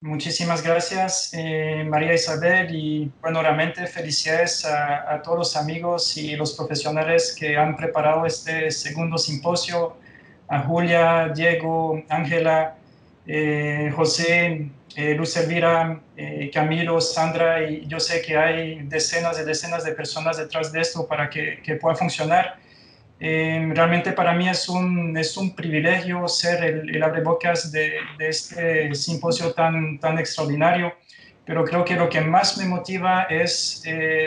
Muchísimas gracias, María Isabel, y bueno, realmente felicidades a todos los amigos y los profesionales que han preparado este segundo simposio, a Julia, Diego, Ángela, José, Luz Elvira, Camilo, Sandra, y yo sé que hay decenas de personas detrás de esto para que pueda funcionar. Realmente para mí es un privilegio ser el abrebocas de este simposio tan extraordinario, pero creo que lo que más me motiva es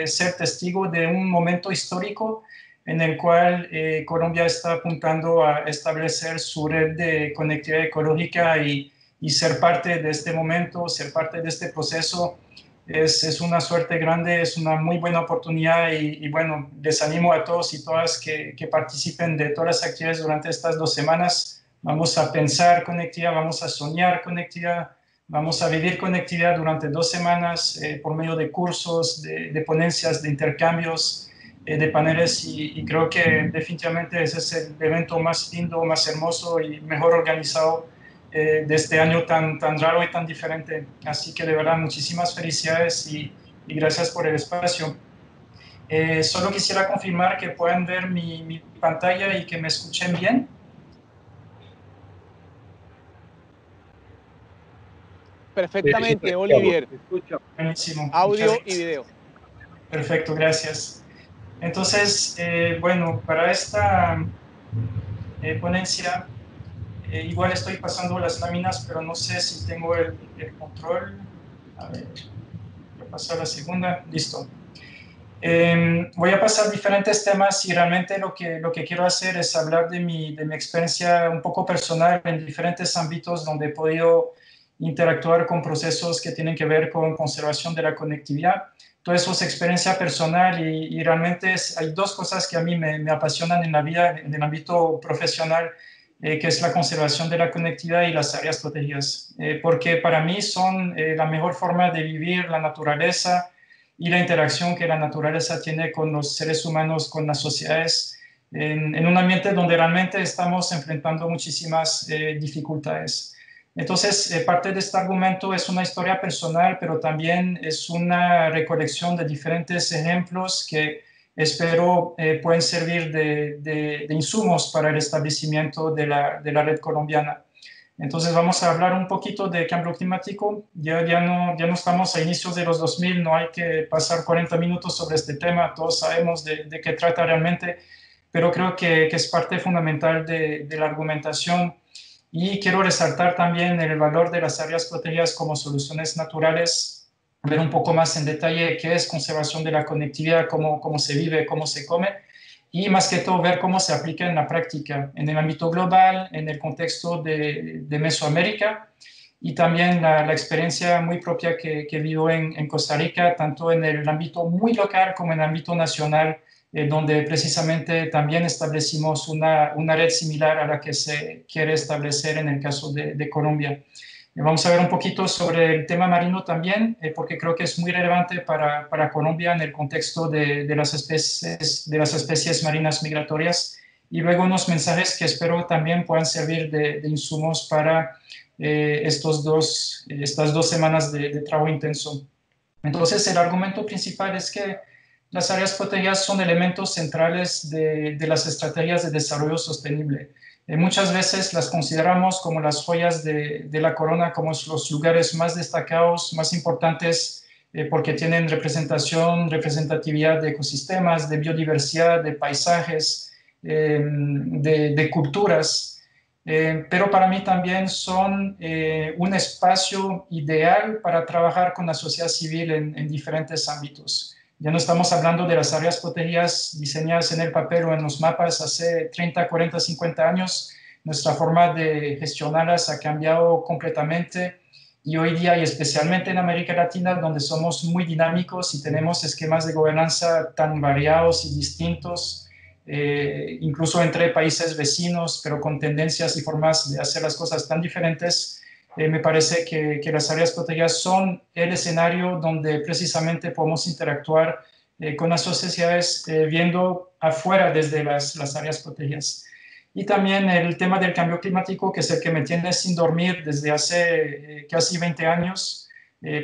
ser testigo de un momento histórico en el cual Colombia está apuntando a establecer su red de conectividad ecológica y ser parte de este momento, ser parte de este proceso. Es una suerte grande, es una muy buena oportunidad y bueno, les animo a todos y todas que participen de todas las actividades durante estas 2 semanas. Vamos a pensar conectividad, vamos a soñar conectividad, vamos a vivir conectividad durante 2 semanas por medio de cursos, de ponencias, de intercambios, de paneles y creo que definitivamente ese es el evento más lindo, más hermoso y mejor organizado de este año tan raro y tan diferente. Así que de verdad, muchísimas felicidades y gracias por el espacio. Solo quisiera confirmar que pueden ver mi pantalla y que me escuchen bien. Sí, Perfectamente, te Olivier. escucho. Buenísimo, muchas Audio y gracias. video. Perfecto, gracias. Entonces, bueno, para esta ponencia, igual estoy pasando las láminas, pero no sé si tengo el control. A ver, voy a pasar a la segunda. Listo. Voy a pasar diferentes temas y realmente lo que quiero hacer es hablar de mi experiencia un poco personal en diferentes ámbitos donde he podido interactuar con procesos que tienen que ver con conservación de la conectividad. Todo eso es experiencia personal y realmente hay dos cosas que a mí me apasionan en la vida, en el ámbito profesional, que es la conservación de la conectividad y las áreas protegidas, porque para mí son la mejor forma de vivir la naturaleza y la interacción que la naturaleza tiene con los seres humanos, con las sociedades, en un ambiente donde realmente estamos enfrentando muchísimas dificultades. Entonces, parte de este argumento es una historia personal, pero también es una recolección de diferentes ejemplos que espero pueden servir de insumos para el establecimiento de la red colombiana. Entonces vamos a hablar un poquito de cambio climático. Ya no estamos a inicios de los 2000, no hay que pasar 40 minutos sobre este tema, todos sabemos de qué trata realmente, pero creo que es parte fundamental de la argumentación. Y quiero resaltar también el valor de las áreas protegidas como soluciones naturales, ver un poco más en detalle qué es conservación de la conectividad, cómo se vive, cómo se come y más que todo ver cómo se aplica en la práctica, en el ámbito global, en el contexto de Mesoamérica y también la experiencia muy propia que vivo en Costa Rica, tanto en el ámbito muy local como en el ámbito nacional, donde precisamente también establecimos una red similar a la que se quiere establecer en el caso de Colombia. Vamos a ver un poquito sobre el tema marino también, porque creo que es muy relevante para Colombia en el contexto de las especies marinas migratorias y luego unos mensajes que espero también puedan servir de insumos para estas 2 semanas de trabajo intenso. Entonces, el argumento principal es que las áreas protegidas son elementos centrales de las estrategias de desarrollo sostenible. Muchas veces las consideramos como las joyas de la corona, como los lugares más destacados, más importantes, porque tienen representatividad de ecosistemas, de biodiversidad, de paisajes, de culturas. Pero para mí también son un espacio ideal para trabajar con la sociedad civil en diferentes ámbitos. Ya no estamos hablando de las áreas protegidas diseñadas en el papel o en los mapas hace 30, 40, 50 años. Nuestra forma de gestionarlas ha cambiado completamente y hoy día, y especialmente en América Latina, donde somos muy dinámicos y tenemos esquemas de gobernanza tan variados y distintos, incluso entre países vecinos, pero con tendencias y formas de hacer las cosas tan diferentes, me parece que las áreas protegidas son el escenario donde precisamente podemos interactuar con las sociedades viendo afuera desde las áreas protegidas. y también el tema del cambio climático, que es el que me tiene sin dormir desde hace casi 20 años,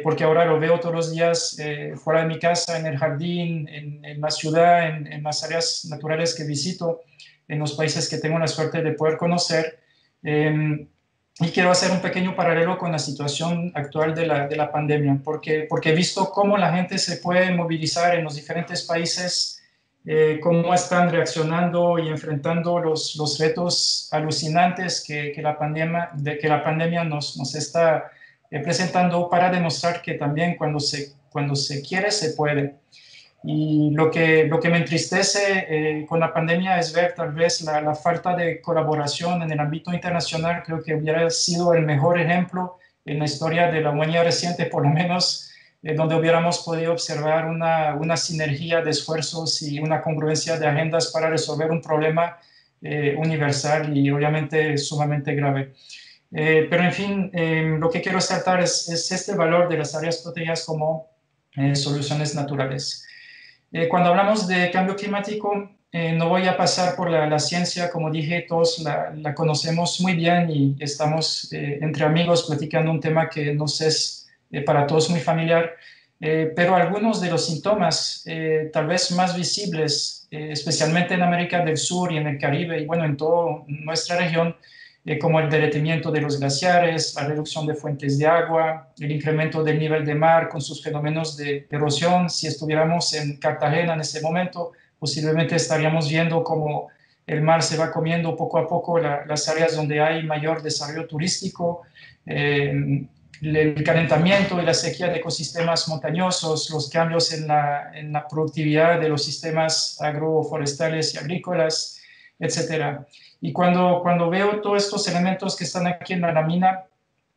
porque ahora lo veo todos los días fuera de mi casa, en el jardín, en la ciudad, en las áreas naturales que visito, en los países que tengo la suerte de poder conocer. Y quiero hacer un pequeño paralelo con la situación actual de la pandemia, porque he visto cómo la gente se puede movilizar en los diferentes países, cómo están reaccionando y enfrentando los retos alucinantes que la pandemia nos está presentando, para demostrar que también cuando se quiere, se puede. Y lo que me entristece con la pandemia es ver tal vez la falta de colaboración en el ámbito internacional. Creo que hubiera sido el mejor ejemplo en la historia de la humanidad reciente, por lo menos, donde hubiéramos podido observar una sinergia de esfuerzos y una congruencia de agendas para resolver un problema universal y obviamente sumamente grave. Pero en fin, lo que quiero resaltar es este valor de las áreas protegidas como soluciones naturales. Cuando hablamos de cambio climático, no voy a pasar por la ciencia, como dije, todos la conocemos muy bien y estamos entre amigos platicando un tema que nos es para todos muy familiar, pero algunos de los síntomas tal vez más visibles, especialmente en América del Sur y en el Caribe y bueno, en toda nuestra región, como el derretimiento de los glaciares, la reducción de fuentes de agua, el incremento del nivel de mar con sus fenómenos de erosión. Si estuviéramos en Cartagena en ese momento, posiblemente estaríamos viendo cómo el mar se va comiendo poco a poco las áreas donde hay mayor desarrollo turístico, el calentamiento y la sequía de ecosistemas montañosos, los cambios en la productividad de los sistemas agroforestales y agrícolas, etcétera. Y cuando veo todos estos elementos que están aquí en la lámina,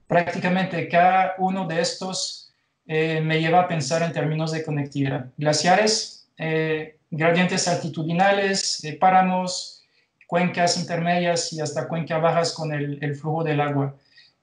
prácticamente cada uno de estos me lleva a pensar en términos de conectividad. Glaciares, gradientes altitudinales, páramos, cuencas intermedias y hasta cuencas bajas con el flujo del agua.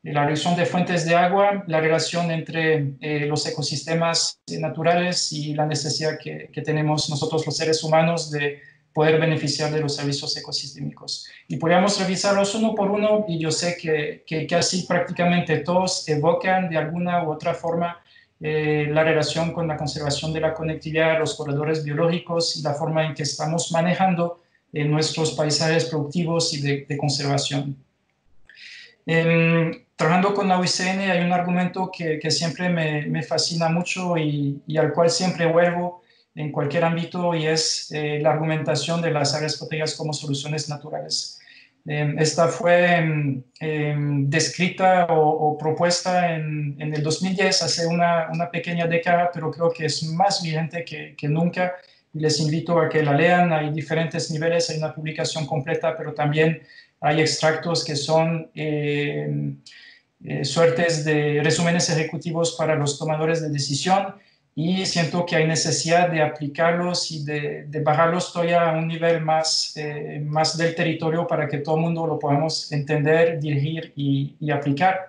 La reducción de fuentes de agua, la relación entre los ecosistemas naturales y la necesidad que tenemos nosotros los seres humanos de poder beneficiar de los servicios ecosistémicos. Y podríamos revisarlos uno por uno y yo sé que casi prácticamente todos evocan de alguna u otra forma la relación con la conservación de la conectividad, los corredores biológicos y la forma en que estamos manejando nuestros paisajes productivos y de conservación. Trabajando con la UICN hay un argumento que siempre me fascina mucho y al cual siempre vuelvo en cualquier ámbito, y es la argumentación de las áreas protegidas como soluciones naturales. Esta fue descrita o propuesta en el 2010, hace una pequeña década, pero creo que es más vigente que nunca. Y les invito a que la lean. Hay diferentes niveles, hay una publicación completa, pero también hay extractos que son suertes de resúmenes ejecutivos para los tomadores de decisión, y siento que hay necesidad de aplicarlos y de bajarlos todavía a un nivel más del territorio para que todo el mundo lo podamos entender, dirigir y aplicar.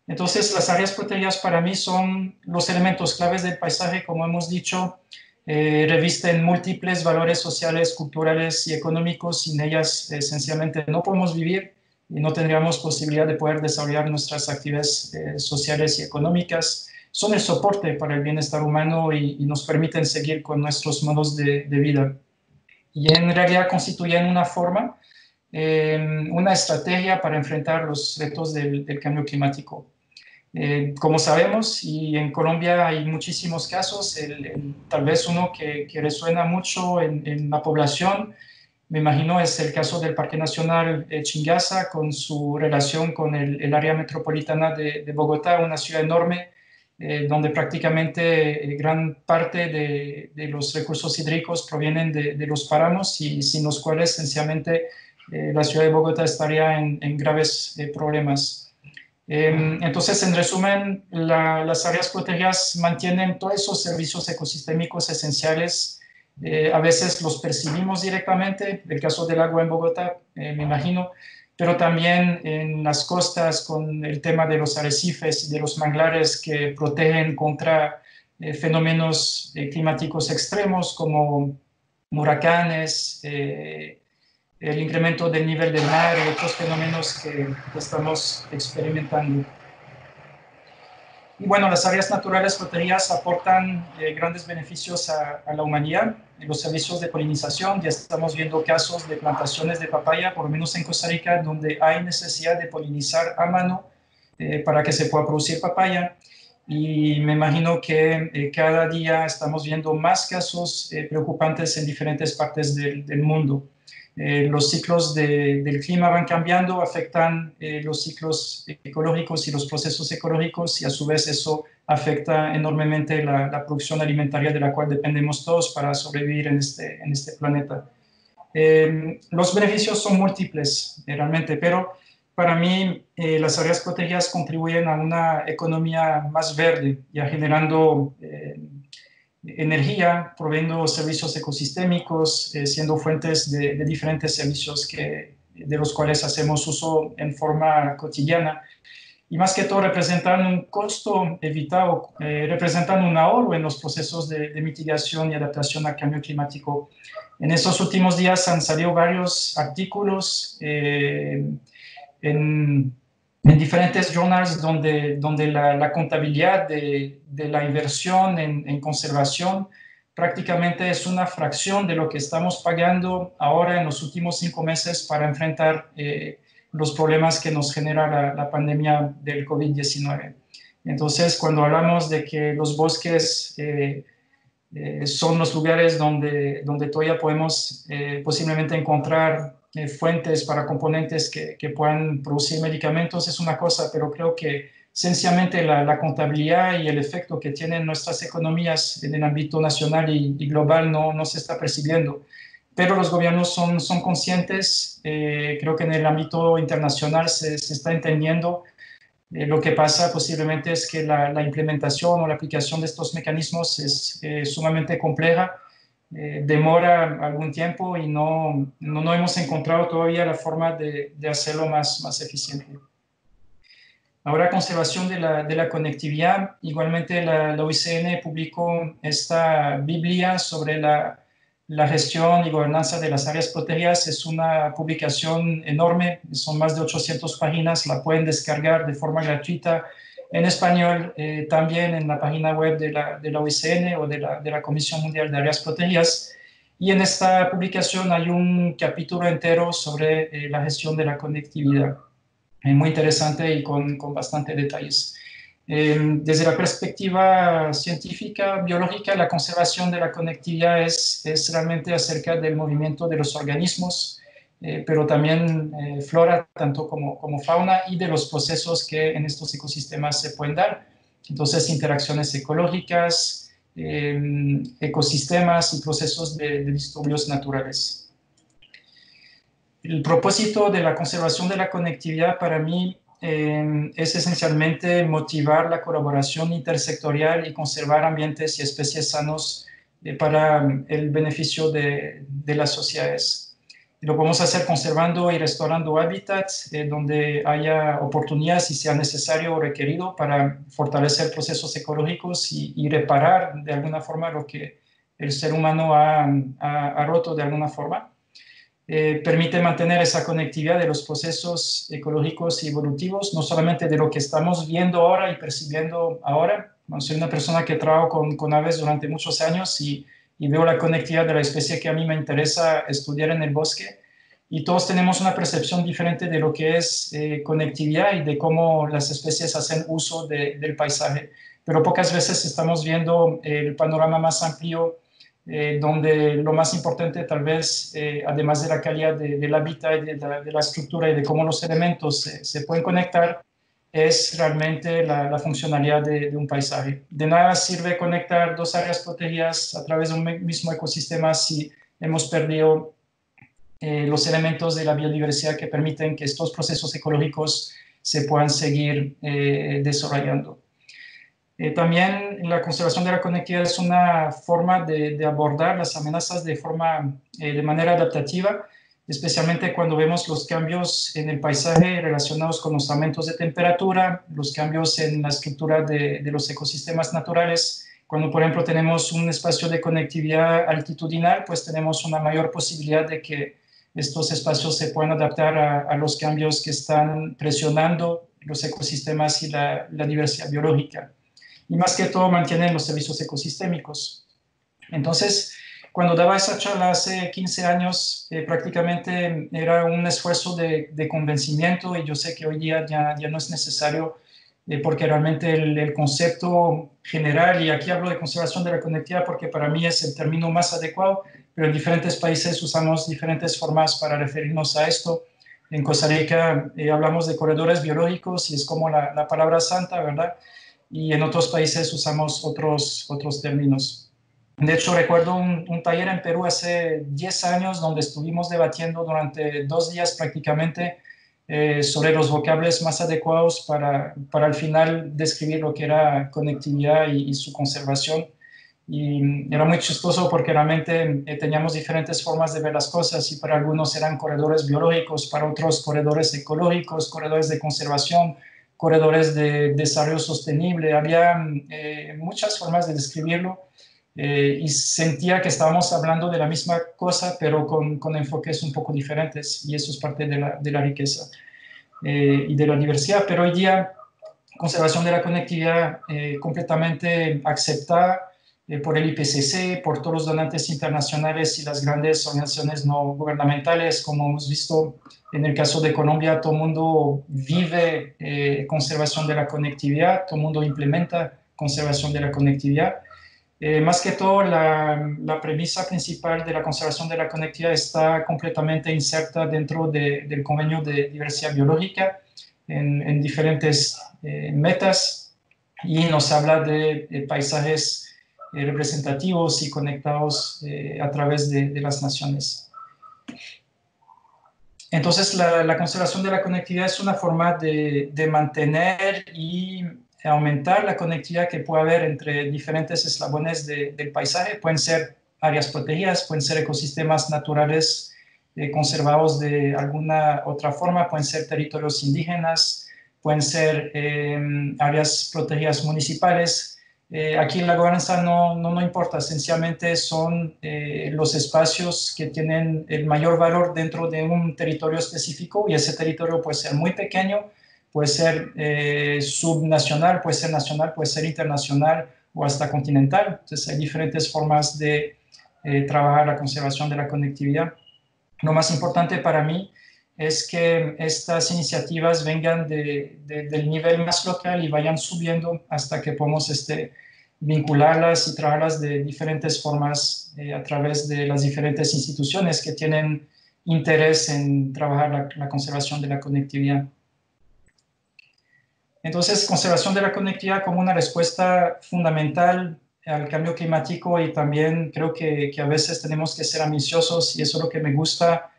Entonces, las áreas protegidas para mí son los elementos claves del paisaje, como hemos dicho, revisten múltiples valores sociales, culturales y económicos. Sin ellas, sencillamente no podemos vivir y no tendríamos posibilidad de poder desarrollar nuestras actividades sociales y económicas. Son el soporte para el bienestar humano y nos permiten seguir con nuestros modos de vida. Y en realidad constituyen una forma, una estrategia para enfrentar los retos del cambio climático. Como sabemos, y en Colombia hay muchísimos casos, tal vez uno que resuena mucho en la población, me imagino, es el caso del Parque Nacional Chingaza, con su relación con el área metropolitana de Bogotá, una ciudad enorme, donde prácticamente gran parte de los recursos hídricos provienen de los páramos, y sin los cuales sencillamente la ciudad de Bogotá estaría en graves problemas. Entonces, en resumen, las áreas protegidas mantienen todos esos servicios ecosistémicos esenciales. A veces los percibimos directamente, el caso del agua en Bogotá, me imagino, pero también en las costas con el tema de los arrecifes y de los manglares que protegen contra fenómenos climáticos extremos como huracanes, el incremento del nivel del mar y otros fenómenos que estamos experimentando. Y bueno, las áreas naturales protegidas aportan grandes beneficios a la humanidad. En los servicios de polinización ya estamos viendo casos de plantaciones de papaya, por lo menos en Costa Rica, donde hay necesidad de polinizar a mano para que se pueda producir papaya. Y me imagino que cada día estamos viendo más casos preocupantes en diferentes partes del mundo. Los ciclos del clima van cambiando, afectan los ciclos ecológicos y los procesos ecológicos y a su vez eso afecta enormemente la producción alimentaria de la cual dependemos todos para sobrevivir en este planeta. Los beneficios son múltiples realmente, pero para mí las áreas protegidas contribuyen a una economía más verde, ya generando energía, proveyendo servicios ecosistémicos, siendo fuentes de diferentes servicios de los cuales hacemos uso en forma cotidiana. Y más que todo representan un costo evitado, representan un ahorro en los procesos de mitigación y adaptación al cambio climático. En estos últimos días han salido varios artículos en diferentes journals donde la contabilidad de la inversión en conservación prácticamente es una fracción de lo que estamos pagando ahora en los últimos 5 meses para enfrentar los problemas que nos genera la pandemia del COVID-19. Entonces, cuando hablamos de que los bosques son los lugares donde todavía podemos posiblemente encontrar fuentes para componentes que puedan producir medicamentos, es una cosa, pero creo que esencialmente la contabilidad y el efecto que tienen nuestras economías en el ámbito nacional y global no se está percibiendo. Pero los gobiernos son conscientes, creo que en el ámbito internacional se está entendiendo. Lo que pasa posiblemente es que la implementación o la aplicación de estos mecanismos es sumamente compleja, demora algún tiempo y no hemos encontrado todavía la forma de hacerlo más eficiente. Ahora, conservación de la conectividad. Igualmente, la OICN publicó esta Biblia sobre la gestión y gobernanza de las áreas protegidas. Es una publicación enorme, son más de 800 páginas, la pueden descargar de forma gratuita en español, también en la página web de la OICN o de la Comisión Mundial de Áreas Protegidas. Y en esta publicación hay un capítulo entero sobre la gestión de la conectividad. Muy interesante y con bastante detalles. Desde la perspectiva científica, biológica, la conservación de la conectividad es realmente acerca del movimiento de los organismos, pero también flora, tanto como fauna, y de los procesos que en estos ecosistemas se pueden dar. Entonces, interacciones ecológicas, ecosistemas y procesos de disturbios naturales. El propósito de la conservación de la conectividad para mí es esencialmente motivar la colaboración intersectorial y conservar ambientes y especies sanos para el beneficio de las sociedades. Lo podemos hacer conservando y restaurando hábitats donde haya oportunidades y sea necesario o requerido para fortalecer procesos ecológicos y reparar de alguna forma lo que el ser humano ha roto de alguna forma. Permite mantener esa conectividad de los procesos ecológicos y evolutivos, no solamente de lo que estamos viendo ahora y percibiendo ahora. Bueno, soy una persona que trabajo con aves durante muchos años y veo la conectividad de la especie que a mí me interesa estudiar en el bosque. Y todos tenemos una percepción diferente de lo que es conectividad y de cómo las especies hacen uso del paisaje. Pero pocas veces estamos viendo el panorama más amplio donde lo más importante tal vez, además de la calidad del hábitat y de la estructura y de cómo los elementos se pueden conectar, es realmente la funcionalidad de un paisaje. De nada sirve conectar dos áreas protegidas a través de un mismo ecosistema si hemos perdido los elementos de la biodiversidad que permiten que estos procesos ecológicos se puedan seguir desarrollando. También la conservación de la conectividad es una forma de abordar las amenazas de manera adaptativa, especialmente cuando vemos los cambios en el paisaje relacionados con los aumentos de temperatura, los cambios en la estructura de los ecosistemas naturales. Cuando, por ejemplo, tenemos un espacio de conectividad altitudinal, pues tenemos una mayor posibilidad de que estos espacios se puedan adaptar a los cambios que están presionando los ecosistemas y la diversidad biológica. Y más que todo mantienen los servicios ecosistémicos. Entonces, cuando daba esa charla hace 15 años, prácticamente era un esfuerzo de convencimiento, y yo sé que hoy día ya no es necesario, porque realmente el concepto general, y aquí hablo de conservación de la conectividad porque para mí es el término más adecuado, pero en diferentes países usamos diferentes formas para referirnos a esto. En Costa Rica hablamos de corredores biológicos y es como la palabra santa, ¿verdad? Y en otros países usamos otros términos. De hecho, recuerdo un taller en Perú hace 10 años donde estuvimos debatiendo durante 2 días prácticamente sobre los vocables más adecuados para al final describir lo que era conectividad y su conservación. Y era muy chistoso porque realmente teníamos diferentes formas de ver las cosas, y para algunos eran corredores biológicos, para otros corredores ecológicos, corredores de conservación, corredores de desarrollo sostenible. Había muchas formas de describirlo, y sentía que estábamos hablando de la misma cosa, pero con enfoques un poco diferentes, y eso es parte de la riqueza y de la diversidad. Pero hoy día, conservación de la conectividad completamente aceptada por el IPCC, por todos los donantes internacionales y las grandes organizaciones no gubernamentales. Como hemos visto en el caso de Colombia, todo el mundo vive conservación de la conectividad, todo el mundo implementa conservación de la conectividad. Más que todo, la premisa principal de la conservación de la conectividad está completamente inserta dentro del Convenio de Diversidad Biológica en diferentes metas, y nos habla de paisajes representativos y conectados a través de las naciones. Entonces, la conservación de la conectividad es una forma de mantener y aumentar la conectividad que puede haber entre diferentes eslabones del paisaje. Pueden ser áreas protegidas, pueden ser ecosistemas naturales conservados de alguna otra forma, pueden ser territorios indígenas, pueden ser áreas protegidas municipales. Aquí la gobernanza no importa, esencialmente son los espacios que tienen el mayor valor dentro de un territorio específico, y ese territorio puede ser muy pequeño, puede ser subnacional, puede ser nacional, puede ser internacional o hasta continental. Entonces hay diferentes formas de trabajar la conservación de la conectividad. Lo más importante para mí es que estas iniciativas vengan del nivel más local y vayan subiendo hasta que podamos vincularlas y trabajarlas de diferentes formas a través de las diferentes instituciones que tienen interés en trabajar la conservación de la conectividad. Entonces, conservación de la conectividad como una respuesta fundamental al cambio climático, y también creo que a veces tenemos que ser ambiciosos, y eso es lo que me gusta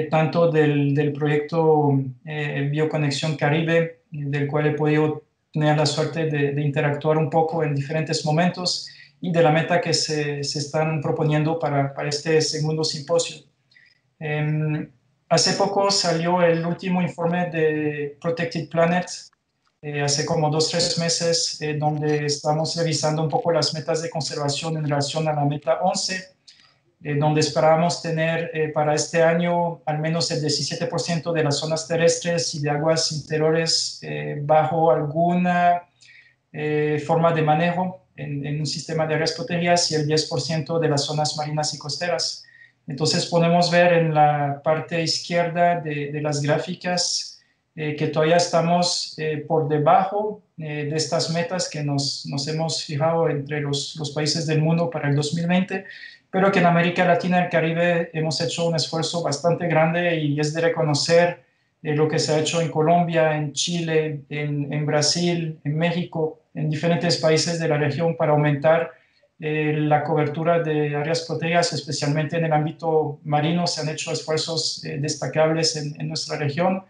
tanto del proyecto Bioconexión Caribe, del cual he podido tener la suerte de interactuar un poco en diferentes momentos, y de la meta que se están proponiendo para este segundo simposio. Hace poco salió el último informe de Protected Planet, hace como 2-3 meses, donde estamos revisando un poco las metas de conservación en relación a la meta 11, donde esperábamos tener para este año al menos el 17% de las zonas terrestres y de aguas interiores bajo alguna forma de manejo en un sistema de áreas protegidas, y el 10% de las zonas marinas y costeras. Entonces podemos ver en la parte izquierda de las gráficas que todavía estamos por debajo de estas metas que nos hemos fijado entre los países del mundo para el 2020, pero que en América Latina y el Caribe hemos hecho un esfuerzo bastante grande, y es de reconocer lo que se ha hecho en Colombia, en Chile, en Brasil, en México, en diferentes países de la región, para aumentar la cobertura de áreas protegidas, especialmente en el ámbito marino. Se han hecho esfuerzos destacables en nuestra región,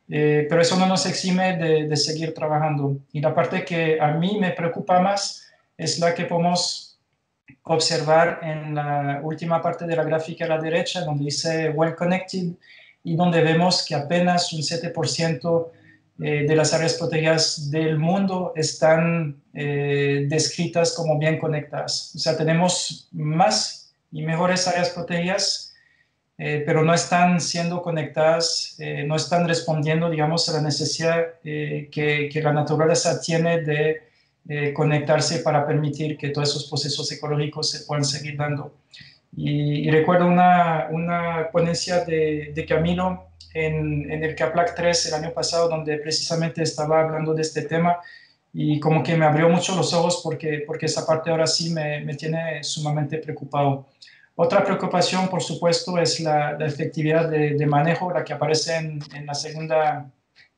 pero eso no nos exime de seguir trabajando. Y la parte que a mí me preocupa más es la que podemos observar en la última parte de la gráfica a la derecha, donde dice Well Connected, y donde vemos que apenas un 7% de las áreas protegidas del mundo están descritas como bien conectadas. O sea, tenemos más y mejores áreas protegidas, pero no están siendo conectadas, no están respondiendo, digamos, a la necesidad que la naturaleza tiene de conectarse para permitir que todos esos procesos ecológicos se puedan seguir dando. Y recuerdo una ponencia de Camilo en el CAPLAC 3 el año pasado, donde precisamente estaba hablando de este tema y como que me abrió mucho los ojos porque esa parte ahora sí me tiene sumamente preocupado. Otra preocupación, por supuesto, es la efectividad de manejo, la que aparece en la segunda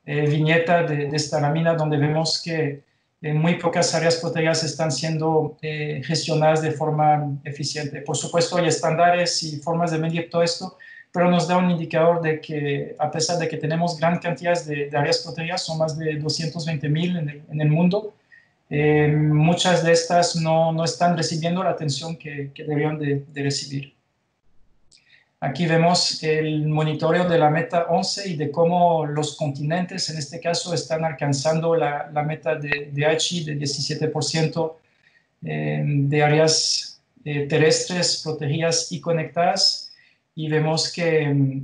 viñeta de esta lámina, donde vemos que muy pocas áreas protegidas están siendo gestionadas de forma eficiente. Por supuesto, hay estándares y formas de medir todo esto, pero nos da un indicador de que a pesar de que tenemos gran cantidad de áreas protegidas, son más de 220.000 en el mundo, muchas de estas no están recibiendo la atención que deberían de recibir. Aquí vemos el monitoreo de la meta 11 y de cómo los continentes, en este caso, están alcanzando la meta de Aichi de 17% de áreas terrestres protegidas y conectadas. Y vemos que,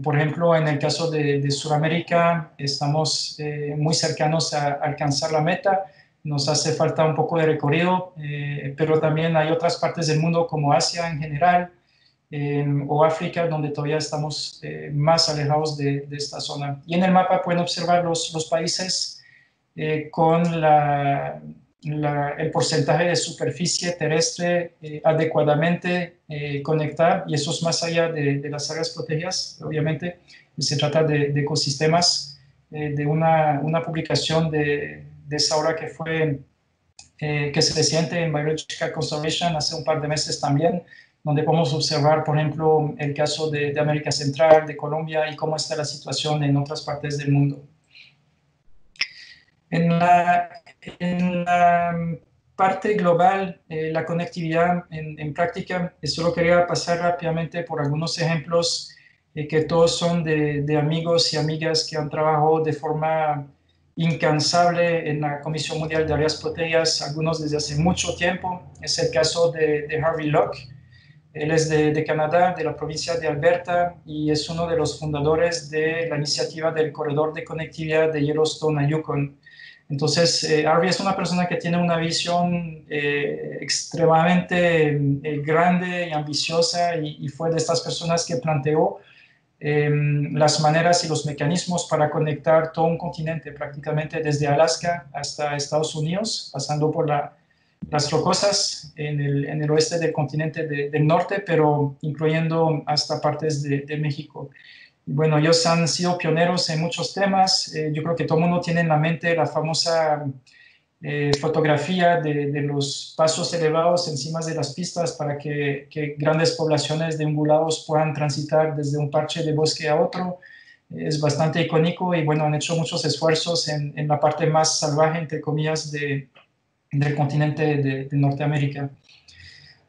por ejemplo, en el caso de Sudamérica, estamos muy cercanos a alcanzar la meta. Nos hace falta un poco de recorrido, pero también hay otras partes del mundo como Asia en general, o África, donde todavía estamos más alejados de esta zona. Y en el mapa pueden observar los países con el porcentaje de superficie terrestre adecuadamente conectada, y eso es más allá de las áreas protegidas, obviamente. Se trata de ecosistemas, de una publicación de esa obra que fue que se reciente en Biological Conservation hace un par de meses también, donde podemos observar, por ejemplo, el caso de América Central, de Colombia, y cómo está la situación en otras partes del mundo. En la parte global, la conectividad en práctica, solo quería pasar rápidamente por algunos ejemplos que todos son de amigos y amigas que han trabajado de forma incansable en la Comisión Mundial de Áreas Protegidas, algunos desde hace mucho tiempo. Es el caso de Harvey Locke. Él es de Canadá, de la provincia de Alberta, y es uno de los fundadores de la iniciativa del Corredor de Conectividad de Yellowstone a Yukon. Entonces, Harvey es una persona que tiene una visión extremadamente grande y ambiciosa, y fue de estas personas que planteó las maneras y los mecanismos para conectar todo un continente, prácticamente desde Alaska hasta Estados Unidos, pasando por las rocosas en el oeste del continente del norte, pero incluyendo hasta partes de México. Y bueno, ellos han sido pioneros en muchos temas. Yo creo que todo el mundo tiene en la mente la famosa fotografía de los pasos elevados encima de las pistas para que grandes poblaciones de ungulados puedan transitar desde un parche de bosque a otro. Es bastante icónico, y bueno, han hecho muchos esfuerzos en la parte más salvaje, entre comillas, del continente de Norteamérica.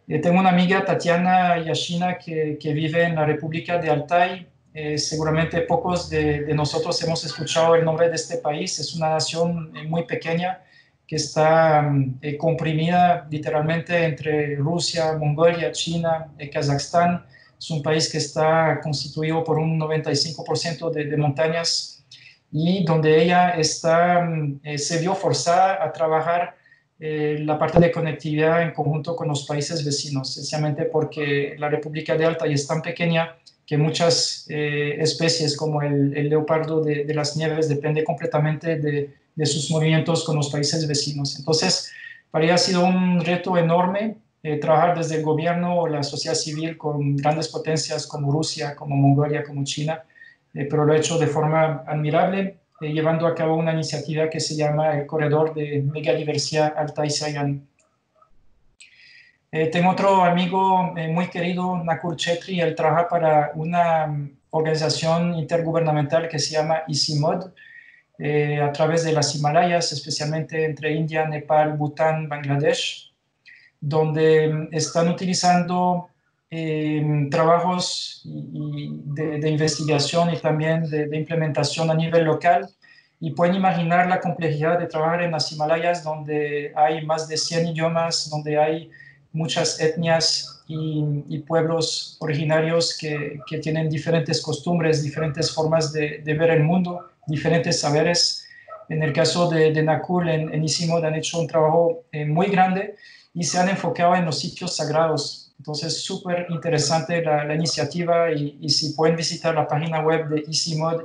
Tengo una amiga, Tatiana Yashina, que vive en la República de Altai. Seguramente pocos de nosotros hemos escuchado el nombre de este país. Es una nación muy pequeña que está comprimida literalmente entre Rusia, Mongolia, China, Kazajstán. Es un país que está constituido por un 95% de montañas, y donde ella se vio forzada a trabajar la parte de conectividad en conjunto con los países vecinos, sencillamente porque la República de Altai es tan pequeña que muchas especies como el leopardo de las nieves depende completamente de sus movimientos con los países vecinos. Entonces, para ella ha sido un reto enorme trabajar desde el gobierno o la sociedad civil con grandes potencias como Rusia, como Mongolia, como China, pero lo ha hecho de forma admirable, llevando a cabo una iniciativa que se llama el Corredor de Megadiversidad Altai-Sayan. Tengo otro amigo muy querido, Nakur Chetri. Él trabaja para una organización intergubernamental que se llama ICIMOD, a través de las Himalayas, especialmente entre India, Nepal, Bután, Bangladesh, donde están utilizando trabajos de investigación y también de implementación a nivel local. Y pueden imaginar la complejidad de trabajar en las Himalayas, donde hay más de 100 idiomas, donde hay muchas etnias, y pueblos originarios que tienen diferentes costumbres, diferentes formas de ver el mundo, diferentes saberes. En el caso de Nakul, en Isimod, han hecho un trabajo muy grande y se han enfocado en los sitios sagrados. Entonces, súper interesante la iniciativa y si pueden visitar la página web de Isimod,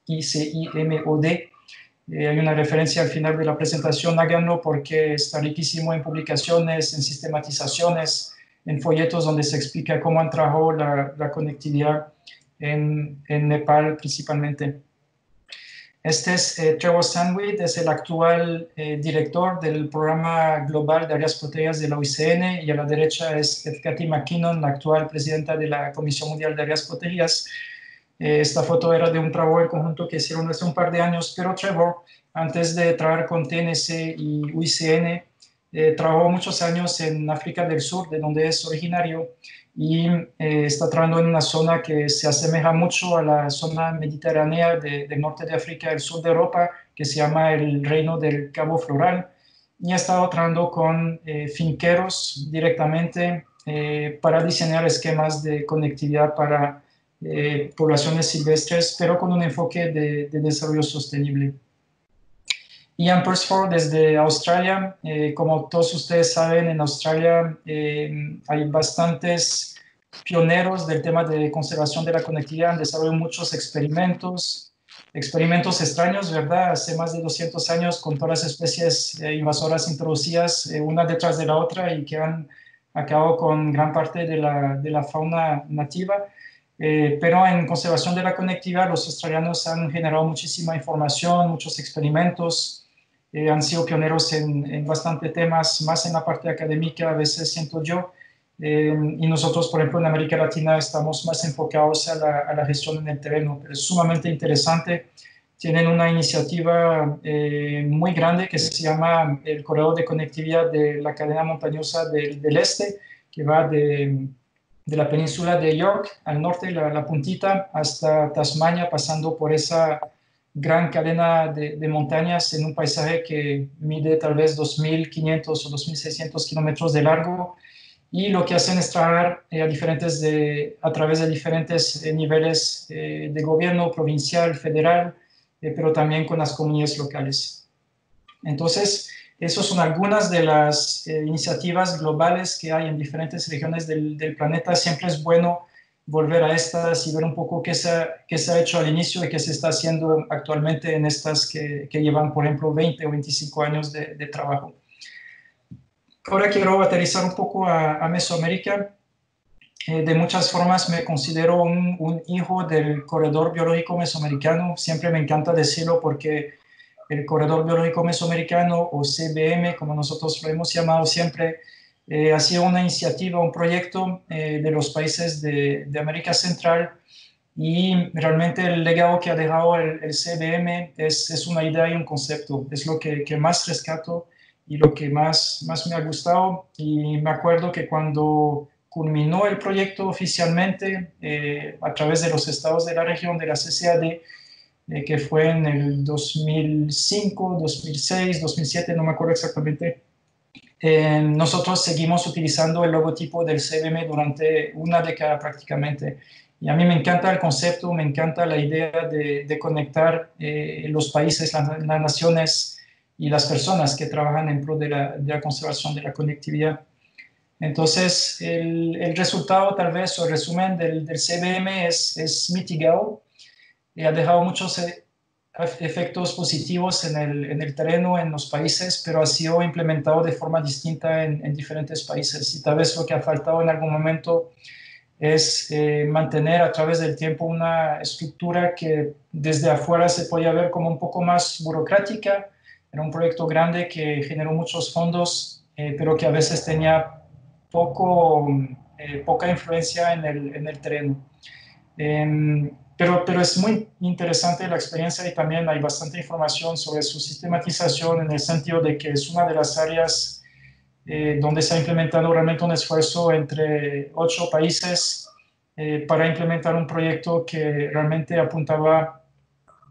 ICIMOD, hay una referencia al final de la presentación, háganlo porque está riquísimo en publicaciones, en sistematizaciones, en folletos donde se explica cómo han trabajado la conectividad en Nepal principalmente. Este es Trevor Sandwich, es el actual director del programa global de áreas protegidas de la UICN, y a la derecha es Cathy McKinnon, la actual presidenta de la Comisión Mundial de Áreas Protegidas. Esta foto era de un trabajo en conjunto que hicieron hace un par de años, pero Trevor, antes de trabajar con TNC y UICN, trabajó muchos años en África del Sur, de donde es originario, y está trabajando en una zona que se asemeja mucho a la zona mediterránea del norte de África, del sur de Europa, que se llama el Reino del Cabo Floral, y ha estado trabajando con finqueros directamente para diseñar esquemas de conectividad para poblaciones silvestres, pero con un enfoque de desarrollo sostenible. Ian Pursford desde Australia. Como todos ustedes saben, en Australia hay bastantes pioneros del tema de conservación de la conectividad, han desarrollado muchos experimentos extraños, ¿verdad? Hace más de 200 años con todas las especies invasoras introducidas una detrás de la otra y que han acabado con gran parte de la fauna nativa. Pero en conservación de la conectividad los australianos han generado muchísima información, muchos experimentos, han sido pioneros en bastantes temas, más en la parte académica a veces siento yo, y nosotros, por ejemplo, en América Latina estamos más enfocados a la gestión en el terreno, pero es sumamente interesante. Tienen una iniciativa muy grande que se llama el Corredor de Conectividad de la Cadena Montañosa del Este, que va de la península de York al norte, la puntita, hasta Tasmania, pasando por esa gran cadena de montañas en un paisaje que mide tal vez 2.500 o 2.600 kilómetros de largo, y lo que hacen es trabajar a través de diferentes niveles de gobierno provincial, federal, pero también con las comunidades locales. Entonces, esas son algunas de las iniciativas globales que hay en diferentes regiones del planeta. Siempre es bueno volver a estas y ver un poco qué se ha hecho al inicio y qué se está haciendo actualmente en estas que llevan, por ejemplo, 20 o 25 años de trabajo. Ahora quiero aterrizar un poco a Mesoamérica. De muchas formas me considero un hijo del corredor biológico mesoamericano. Siempre me encanta decirlo porque el Corredor Biológico Mesoamericano, o CBM, como nosotros lo hemos llamado siempre, ha sido una iniciativa, un proyecto de los países de América Central, y realmente el legado que ha dejado el CBM es una idea y un concepto. Es lo que más rescato y lo que más me ha gustado. Y me acuerdo que cuando culminó el proyecto oficialmente a través de los estados de la región de la CCAD, que fue en el 2005, 2006, 2007, no me acuerdo exactamente. Nosotros seguimos utilizando el logotipo del CBM durante una década prácticamente. Y a mí me encanta el concepto, me encanta la idea de conectar los países, las naciones y las personas que trabajan en pro de la conservación de la conectividad. Entonces, el resultado tal vez, o el resumen del CBM es mitigado. Ha dejado muchos efectos positivos en el terreno, en los países, pero ha sido implementado de forma distinta en diferentes países. Y tal vez lo que ha faltado en algún momento es mantener a través del tiempo una estructura que desde afuera se podía ver como un poco más burocrática. Era un proyecto grande que generó muchos fondos, pero que a veces tenía poca influencia en el terreno. Pero es muy interesante la experiencia y también hay bastante información sobre su sistematización en el sentido de que es una de las áreas donde se ha implementado realmente un esfuerzo entre 8 países para implementar un proyecto que realmente apuntaba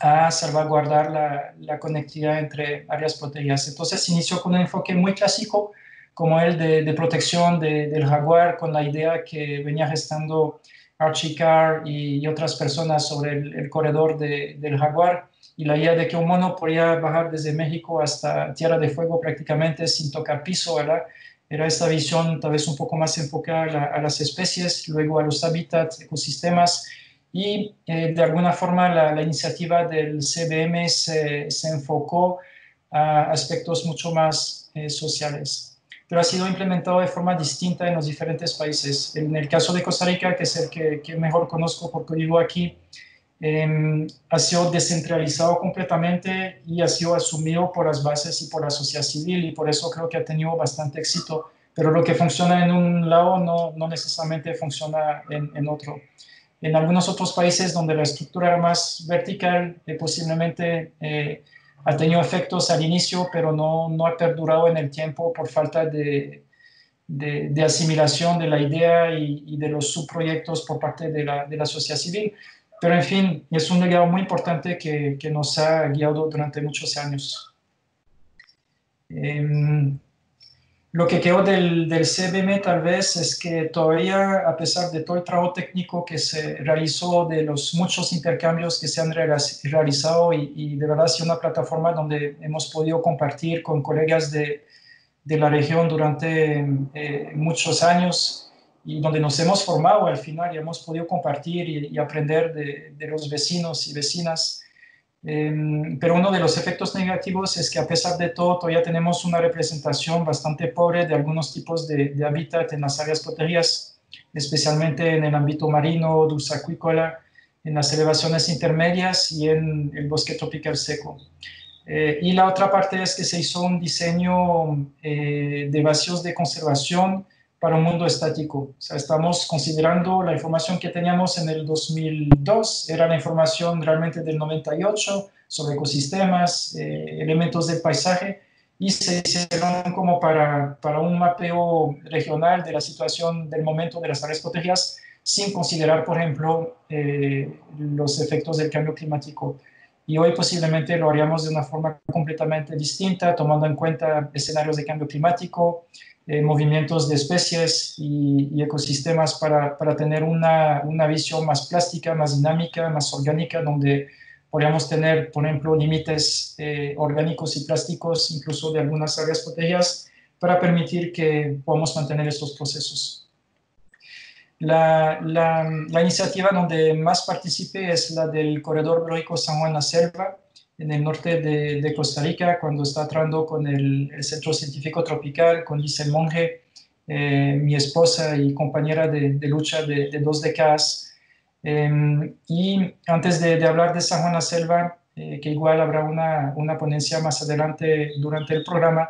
a salvaguardar la conectividad entre áreas protegidas. Entonces inició con un enfoque muy clásico, como él de protección del jaguar, con la idea que venía gestando Archie Carr y otras personas sobre el corredor del jaguar, y la idea de que un mono podía bajar desde México hasta Tierra de Fuego prácticamente sin tocar piso, ¿verdad? Era esta visión tal vez un poco más enfocada a las especies, luego a los hábitats, ecosistemas, y de alguna forma la iniciativa del CBM se enfocó a aspectos mucho más sociales, pero ha sido implementado de forma distinta en los diferentes países. En el caso de Costa Rica, que es el que mejor conozco porque vivo aquí, ha sido descentralizado completamente y ha sido asumido por las bases y por la sociedad civil, y por eso creo que ha tenido bastante éxito, pero lo que funciona en un lado no necesariamente funciona en otro. En algunos otros países donde la estructura era más vertical, posiblemente ha tenido efectos al inicio, pero no ha perdurado en el tiempo por falta de asimilación de la idea y de los subproyectos por parte de la sociedad civil. Pero en fin, es un legado muy importante que nos ha guiado durante muchos años. Lo que quedó del CBM tal vez es que todavía, a pesar de todo el trabajo técnico que se realizó, de los muchos intercambios que se han realizado, y de verdad ha sido una plataforma donde hemos podido compartir con colegas de la región durante muchos años, y donde nos hemos formado al final y hemos podido compartir y aprender de los vecinos y vecinas. Pero uno de los efectos negativos es que a pesar de todo todavía tenemos una representación bastante pobre de algunos tipos de hábitat en las áreas protegidas, especialmente en el ámbito marino, dulceacuícola, en las elevaciones intermedias y en el bosque tropical seco. Y la otra parte es que se hizo un diseño de vacíos de conservación para un mundo estático. O sea, estamos considerando la información que teníamos en el 2002, era la información realmente del 98 sobre ecosistemas, elementos del paisaje, y se hicieron como para un mapeo regional de la situación del momento de las áreas protegidas, sin considerar, por ejemplo, los efectos del cambio climático. Y hoy posiblemente lo haríamos de una forma completamente distinta, tomando en cuenta escenarios de cambio climático, movimientos de especies y ecosistemas para tener una visión más plástica, más dinámica, más orgánica, donde podríamos tener, por ejemplo, límites orgánicos y plásticos, incluso de algunas áreas protegidas, para permitir que podamos mantener estos procesos. La iniciativa donde más participé es la del Corredor Biológico San Juan La Selva, en el norte de Costa Rica, cuando está trabajando con el Centro Científico Tropical, con Giselle Monge, mi esposa y compañera de lucha de 2 décadas. Y antes de hablar de San Juan La Selva, que igual habrá una ponencia más adelante durante el programa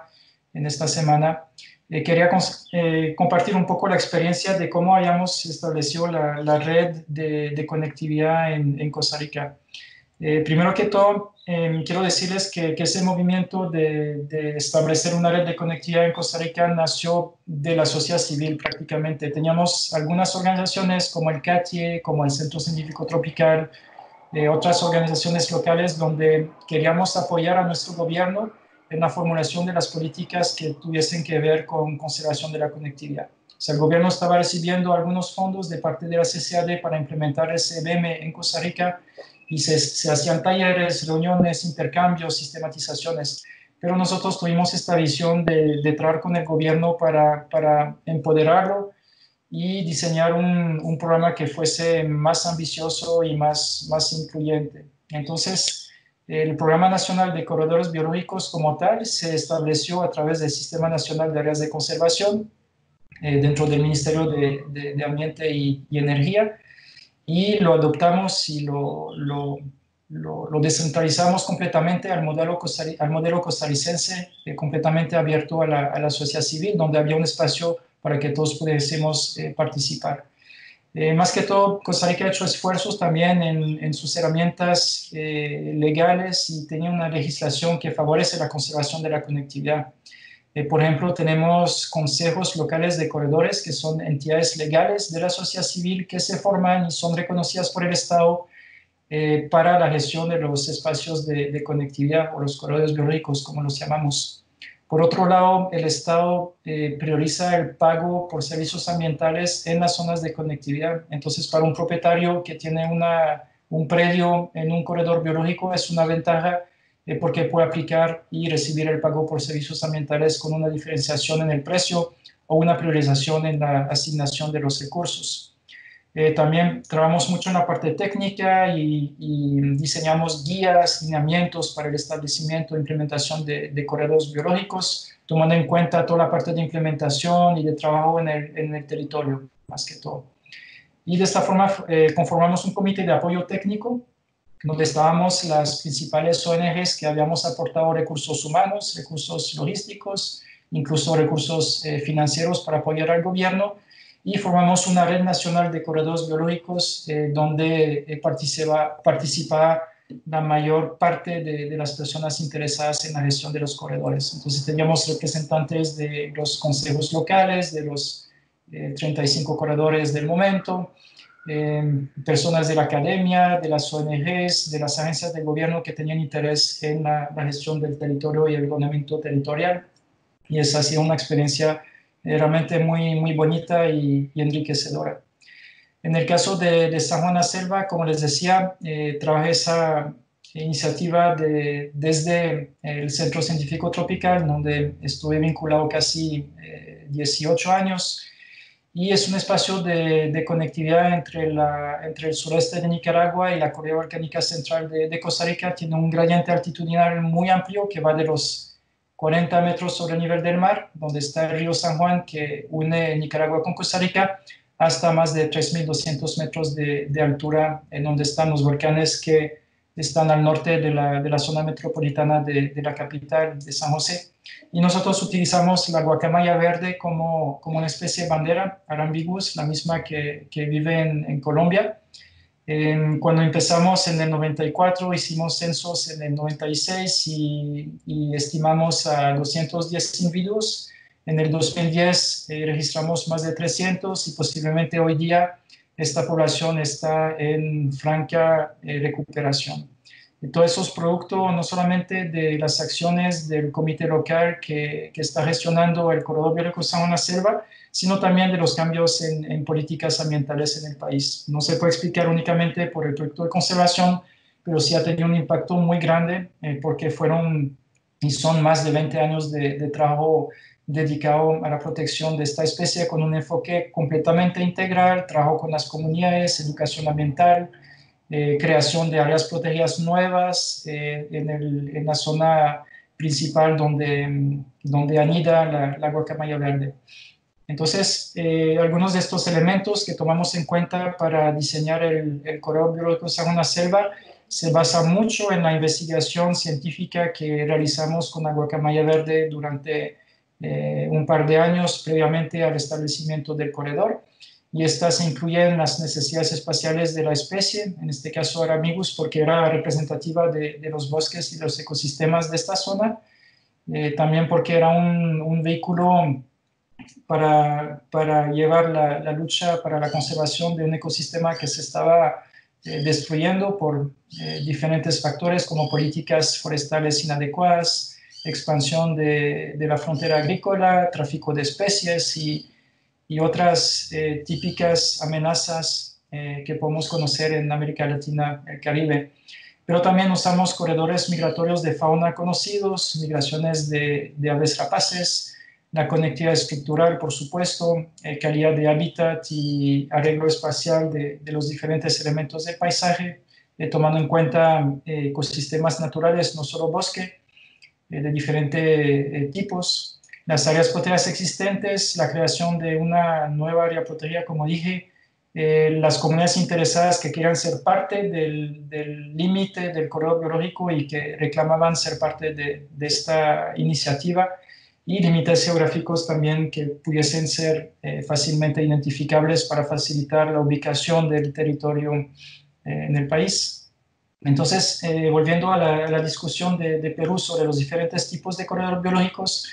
en esta semana, quería compartir un poco la experiencia de cómo hayamos establecido la red de conectividad en Costa Rica. Primero que todo, quiero decirles que ese movimiento de establecer una red de conectividad en Costa Rica nació de la sociedad civil prácticamente. Teníamos algunas organizaciones como el CATIE, como el Centro Científico Tropical, otras organizaciones locales donde queríamos apoyar a nuestro gobierno en la formulación de las políticas que tuviesen que ver con conservación de la conectividad. O sea, el gobierno estaba recibiendo algunos fondos de parte de la CCAD para implementar el CBM en Costa Rica, y se hacían talleres, reuniones, intercambios, sistematizaciones. Pero nosotros tuvimos esta visión de trabajar con el gobierno para empoderarlo y diseñar un programa que fuese más ambicioso y más incluyente. Entonces, el Programa Nacional de Corredores Biológicos como tal se estableció a través del Sistema Nacional de Áreas de Conservación dentro del Ministerio de Ambiente y Energía, y lo adoptamos y lo descentralizamos completamente al modelo costarricense, completamente abierto a la sociedad civil, donde había un espacio para que todos pudiésemos participar. Más que todo, Costa Rica ha hecho esfuerzos también en sus herramientas legales, y tenía una legislación que favorece la conservación de la conectividad. Por ejemplo, tenemos consejos locales de corredores, que son entidades legales de la sociedad civil que se forman y son reconocidas por el Estado para la gestión de los espacios de conectividad, o los corredores biológicos, como los llamamos. Por otro lado, el Estado prioriza el pago por servicios ambientales en las zonas de conectividad. Entonces, para un propietario que tiene un predio en un corredor biológico es una ventaja porque puede aplicar y recibir el pago por servicios ambientales con una diferenciación en el precio o una priorización en la asignación de los recursos. También trabajamos mucho en la parte técnica y diseñamos guías, lineamientos para el establecimiento e implementación de corredores biológicos, tomando en cuenta toda la parte de implementación y de trabajo en el territorio, más que todo. Y de esta forma conformamos un comité de apoyo técnico donde estábamos las principales ONGs que habíamos aportado recursos humanos, recursos logísticos, incluso recursos financieros para apoyar al gobierno, y formamos una red nacional de corredores biológicos donde participa la mayor parte de las personas interesadas en la gestión de los corredores. Entonces teníamos representantes de los consejos locales, de los 35 corredores del momento, personas de la academia, de las ONGs, de las agencias del gobierno que tenían interés en la gestión del territorio y el ordenamiento territorial. Y esa ha sido una experiencia realmente muy bonita y enriquecedora. En el caso de San Juan la Selva, como les decía, trabajé esa iniciativa desde el Centro Científico Tropical, donde estuve vinculado casi 18 años, y es un espacio de conectividad entre el sureste de Nicaragua y la correa volcánica central de Costa Rica. Tiene un gradiente altitudinal muy amplio que va de los 40 metros sobre el nivel del mar, donde está el río San Juan que une Nicaragua con Costa Rica, hasta más de 3.200 metros de altura, en donde están los volcanes que están al norte de la zona metropolitana de la capital de San José. Y nosotros utilizamos la guacamaya verde como una especie de bandera, Arambiguus, la misma que vive en Colombia. Cuando empezamos en el 94, hicimos censos en el 96 y estimamos a 210 individuos. En el 2010 registramos más de 300 y posiblemente hoy día esta población está en franca recuperación. Y todo eso es producto no solamente de las acciones del comité local que está gestionando el corredor biológico San Juan la Selva, sino también de los cambios en políticas ambientales en el país. No se puede explicar únicamente por el proyecto de conservación, pero sí ha tenido un impacto muy grande porque fueron y son más de 20 años de trabajo dedicado a la protección de esta especie con un enfoque completamente integral, trabajo con las comunidades, educación ambiental, creación de áreas protegidas nuevas en la zona principal donde anida la guacamaya verde. Entonces, algunos de estos elementos que tomamos en cuenta para diseñar el corredor biológico San Juan la Selva se basan mucho en la investigación científica que realizamos con la guacamaya verde durante un par de años previamente al establecimiento del corredor, y estas incluyen las necesidades espaciales de la especie, en este caso Arambiguus, porque era representativa de los bosques y los ecosistemas de esta zona, también porque era un vehículo para llevar la lucha para la conservación de un ecosistema que se estaba destruyendo por diferentes factores como políticas forestales inadecuadas, expansión de la frontera agrícola, tráfico de especies y otras típicas amenazas que podemos conocer en América Latina, el Caribe. Pero también usamos corredores migratorios de fauna conocidos, migraciones de aves rapaces, la conectividad estructural, por supuesto, calidad de hábitat y arreglo espacial de los diferentes elementos del paisaje, tomando en cuenta ecosistemas naturales, no solo bosque, de diferentes tipos, las áreas protegidas existentes, la creación de una nueva área protegida, como dije, las comunidades interesadas que quieran ser parte del límite del corredor biológico y que reclamaban ser parte de esta iniciativa, y límites geográficos también que pudiesen ser fácilmente identificables para facilitar la ubicación del territorio en el país. Entonces, volviendo a la discusión de Perú sobre los diferentes tipos de corredores biológicos,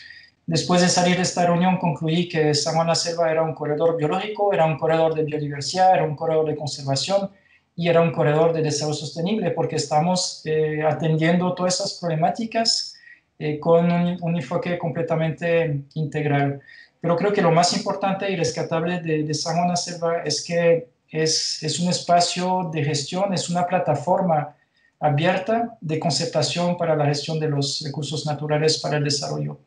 después de salir de esta reunión concluí que San Juan la Selva era un corredor biológico, era un corredor de biodiversidad, era un corredor de conservación y era un corredor de desarrollo sostenible, porque estamos atendiendo todas esas problemáticas con un enfoque completamente integral. Pero creo que lo más importante y rescatable de San Juan Selva es que es un espacio de gestión, es una plataforma abierta de concertación para la gestión de los recursos naturales para el desarrollo.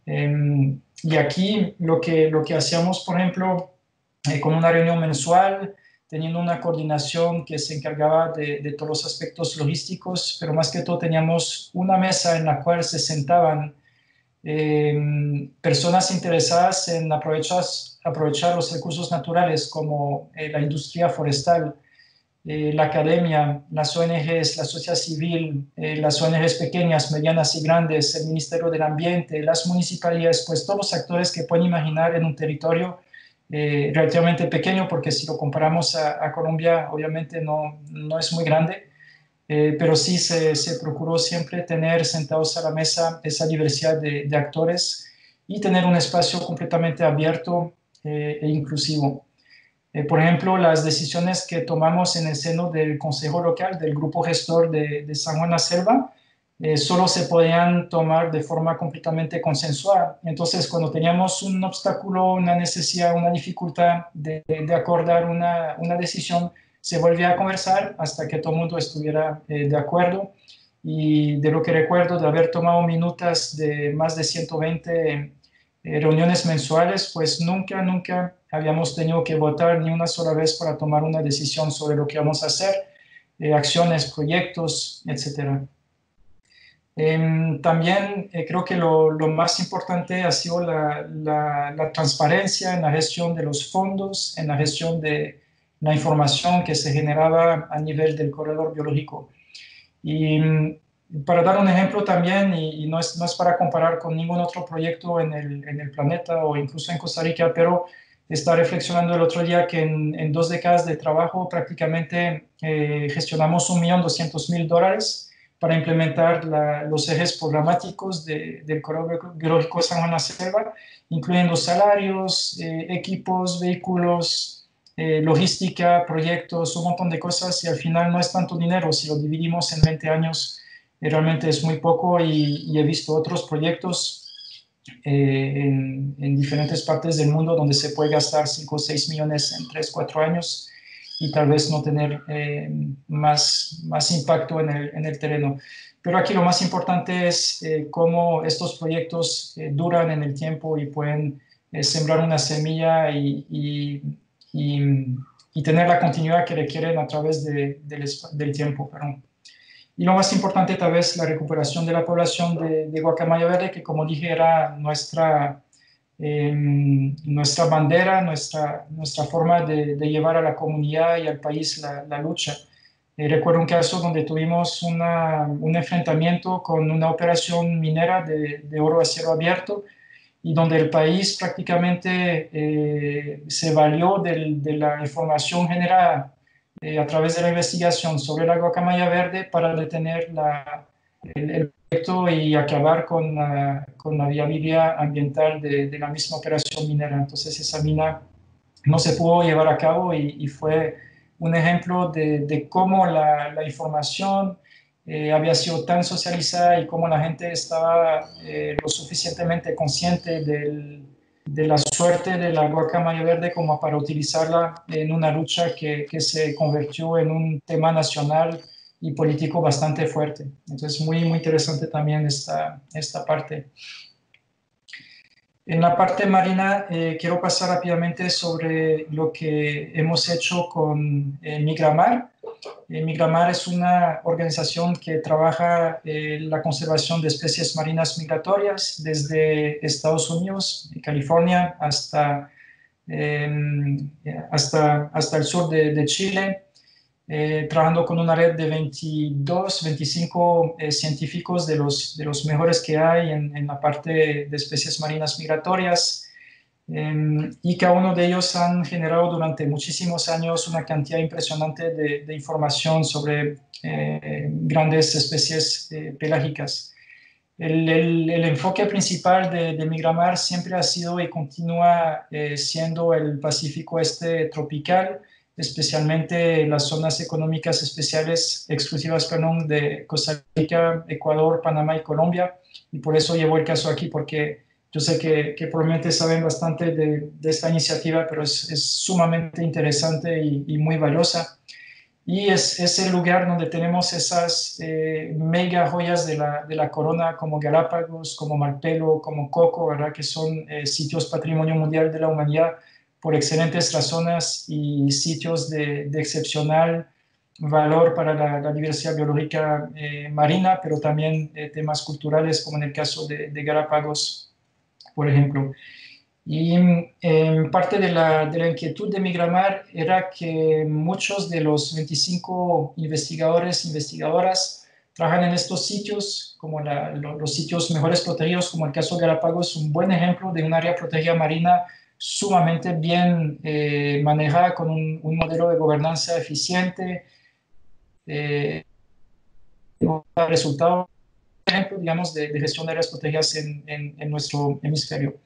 Y aquí lo que hacíamos, por ejemplo, con una reunión mensual, teniendo una coordinación que se encargaba de todos los aspectos logísticos, pero más que todo teníamos una mesa en la cual se sentaban personas interesadas en aprovechar los recursos naturales como la industria forestal, la academia, las ONGs, la sociedad civil, las ONGs pequeñas, medianas y grandes, el Ministerio del Ambiente, las municipalidades, pues todos los actores que pueden imaginar en un territorio relativamente pequeño, porque si lo comparamos a Colombia, obviamente no es muy grande, pero sí se procuró siempre tener sentados a la mesa esa diversidad de actores y tener un espacio completamente abierto e inclusivo. Por ejemplo, las decisiones que tomamos en el seno del Consejo Local, del Grupo Gestor de San Juan la Selva, solo se podían tomar de forma completamente consensuada. Entonces, cuando teníamos un obstáculo, una necesidad, una dificultad de acordar una decisión, se volvía a conversar hasta que todo el mundo estuviera de acuerdo. Y de lo que recuerdo de haber tomado minutas de más de 120 reuniones mensuales, pues nunca habíamos tenido que votar ni una sola vez para tomar una decisión sobre lo que vamos a hacer, acciones, proyectos, etcétera. También creo que lo más importante ha sido la transparencia en la gestión de los fondos, en la gestión de la información que se generaba a nivel del corredor biológico. Y para dar un ejemplo también, y no es para comparar con ningún otro proyecto en el planeta o incluso en Costa Rica, pero estaba reflexionando el otro día que en 2 décadas de trabajo prácticamente gestionamos $1.200.000 para implementar los ejes programáticos del corredor biológico San Juan la Selva, incluyendo salarios, equipos, vehículos, logística, proyectos, un montón de cosas, y al final no es tanto dinero. Si lo dividimos en 20 años, realmente es muy poco, y he visto otros proyectos en diferentes partes del mundo donde se puede gastar 5 o 6 millones en 3, 4 años y tal vez no tener más impacto en el terreno. Pero aquí lo más importante es cómo estos proyectos duran en el tiempo y pueden sembrar una semilla y tener la continuidad que requieren a través del tiempo. Perdón. Y lo más importante tal vez la recuperación de la población de guacamaya verde, que como dije era nuestra bandera, nuestra forma de llevar a la comunidad y al país la lucha. Recuerdo un caso donde tuvimos un enfrentamiento con una operación minera de oro a cielo abierto, y donde el país prácticamente se valió de la información generada a través de la investigación sobre la guacamaya verde para detener el proyecto y acabar con la viabilidad ambiental de la misma operación minera. Entonces esa mina no se pudo llevar a cabo, y fue un ejemplo de cómo la información había sido tan socializada y cómo la gente estaba lo suficientemente consciente de la suerte de la guacamaya verde como para utilizarla en una lucha que se convirtió en un tema nacional y político bastante fuerte. Entonces, muy interesante también esta parte. En la parte marina, quiero pasar rápidamente sobre lo que hemos hecho con Migramar. Migramar es una organización que trabaja la conservación de especies marinas migratorias desde Estados Unidos, California, hasta el sur de Chile, trabajando con una red de 22, 25 científicos de los mejores que hay en la parte de especies marinas migratorias, y cada uno de ellos han generado durante muchísimos años una cantidad impresionante de información sobre grandes especies pelágicas. El enfoque principal de Migramar siempre ha sido y continúa siendo el Pacífico Este tropical, especialmente las zonas económicas especiales exclusivas, perdón, de Costa Rica, Ecuador, Panamá y Colombia, y por eso llevo el caso aquí, porque yo sé que probablemente saben bastante de esta iniciativa, pero es sumamente interesante y muy valiosa. Y es el lugar donde tenemos esas mega joyas de la corona, como Galápagos, como Malpelo, como Coco, ¿verdad? Que son sitios patrimonio mundial de la humanidad por excelentes razones y sitios de excepcional valor para la diversidad biológica marina, pero también temas culturales, como en el caso de Galápagos, por ejemplo. Y parte de la inquietud de Migramar era que muchos de los 25 investigadores, investigadoras, trabajan en estos sitios, como los sitios mejores protegidos, como el caso de Galápagos, un buen ejemplo de un área protegida marina sumamente bien manejada, con un modelo de gobernanza eficiente, eh, resultado, por ejemplo, digamos, de gestión de áreas protegidas en nuestro hemisferio.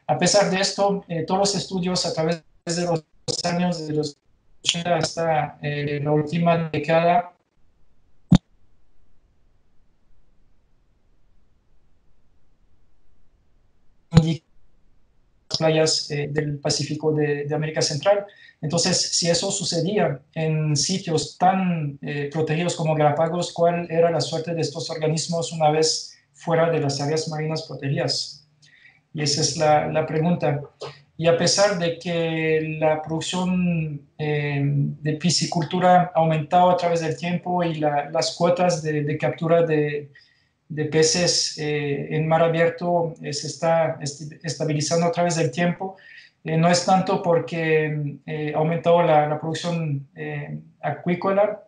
A pesar de esto, todos los estudios a través de los años, de los 80 hasta la última década, indican las playas del Pacífico de América Central. Entonces, si eso sucedía en sitios tan protegidos como Galápagos, ¿cuál era la suerte de estos organismos una vez fuera de las áreas marinas protegidas? Y esa es la pregunta. Y a pesar de que la producción de piscicultura ha aumentado a través del tiempo y las cuotas de captura de peces en mar abierto se está estabilizando a través del tiempo, no es tanto porque ha aumentado la producción acuícola,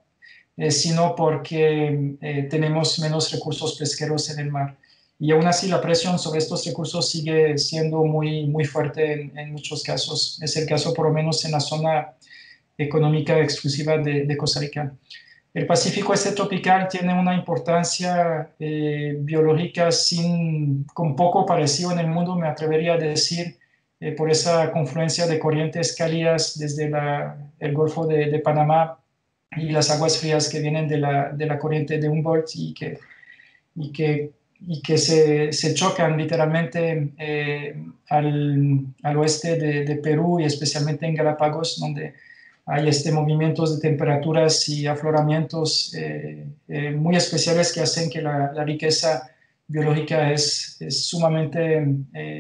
sino porque tenemos menos recursos pesqueros en el mar. Y aún así la presión sobre estos recursos sigue siendo muy fuerte en muchos casos. Es el caso por lo menos en la zona económica exclusiva de Costa Rica. El Pacífico este tropical tiene una importancia biológica con poco parecido en el mundo, me atrevería a decir, por esa confluencia de corrientes cálidas desde el Golfo de Panamá y las aguas frías que vienen de la corriente de Humboldt y que, y que se chocan literalmente al oeste de Perú y especialmente en Galápagos, donde hay movimientos de temperaturas y afloramientos muy especiales que hacen que la riqueza biológica es sumamente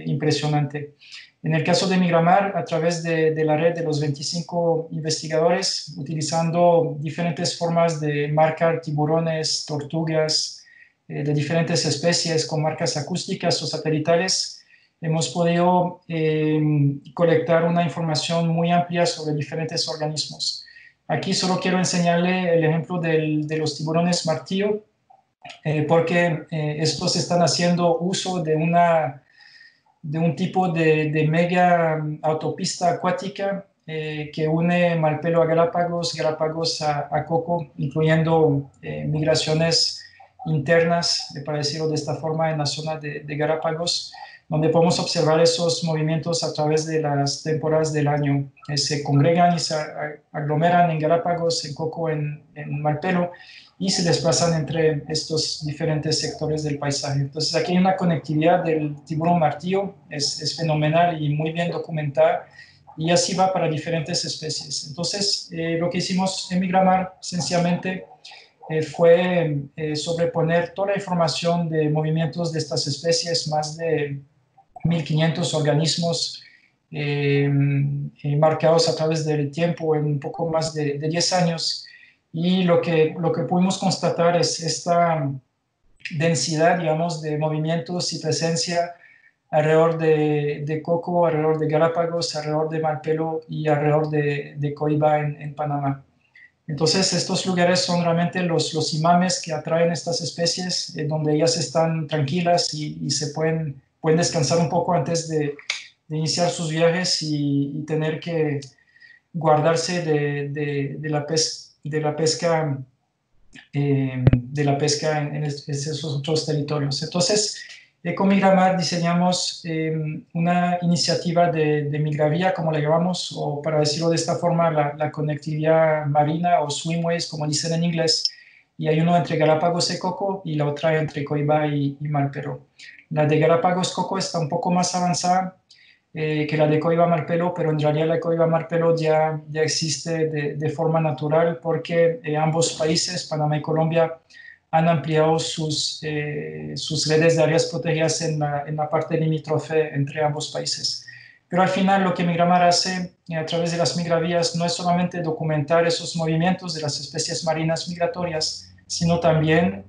impresionante. En el caso de Migramar, a través de la red de los 25 investigadores, utilizando diferentes formas de marcar tiburones, tortugas, de diferentes especies con marcas acústicas o satelitales, hemos podido colectar una información muy amplia sobre diferentes organismos. Aquí solo quiero enseñarle el ejemplo de los tiburones martillo, porque estos están haciendo uso de un tipo de mega autopista acuática que une Malpelo a Galápagos, Galápagos a Coco, incluyendo migraciones internas, para decirlo de esta forma, en la zona de Galápagos, donde podemos observar esos movimientos a través de las temporadas del año. Se congregan y se aglomeran en Galápagos, en Coco, en Malpelo, y se desplazan entre estos diferentes sectores del paisaje. Entonces aquí hay una conectividad del tiburón martillo, es fenomenal y muy bien documentada, y así va para diferentes especies. Entonces lo que hicimos en Migramar sencillamente fue sobreponer toda la información de movimientos de estas especies, más de 1.500 organismos marcados a través del tiempo en un poco más de 10 años, y lo que pudimos constatar es esta densidad, digamos, de movimientos y presencia alrededor de Coco, alrededor de Galápagos, alrededor de Malpelo y alrededor de Coiba en Panamá. Entonces, estos lugares son realmente los imames que atraen estas especies, donde ellas están tranquilas y se pueden descansar un poco antes de iniciar sus viajes y tener que guardarse de la pesca en esos otros territorios. Entonces, con Migramar diseñamos una iniciativa de migravía, como la llamamos, o para decirlo de esta forma, la conectividad marina o swimways, como dicen en inglés, y hay uno entre Galápagos y Coco y la otra entre Coiba y Malpelo. La de Galápagos Coco está un poco más avanzada que la de Coiba Malpelo, pero en realidad la Coiba Malpelo ya existe de forma natural porque ambos países, Panamá y Colombia, han ampliado sus redes de áreas protegidas en la parte limítrofe entre ambos países. Pero al final lo que Migramar hace a través de las migravías no es solamente documentar esos movimientos de las especies marinas migratorias, sino también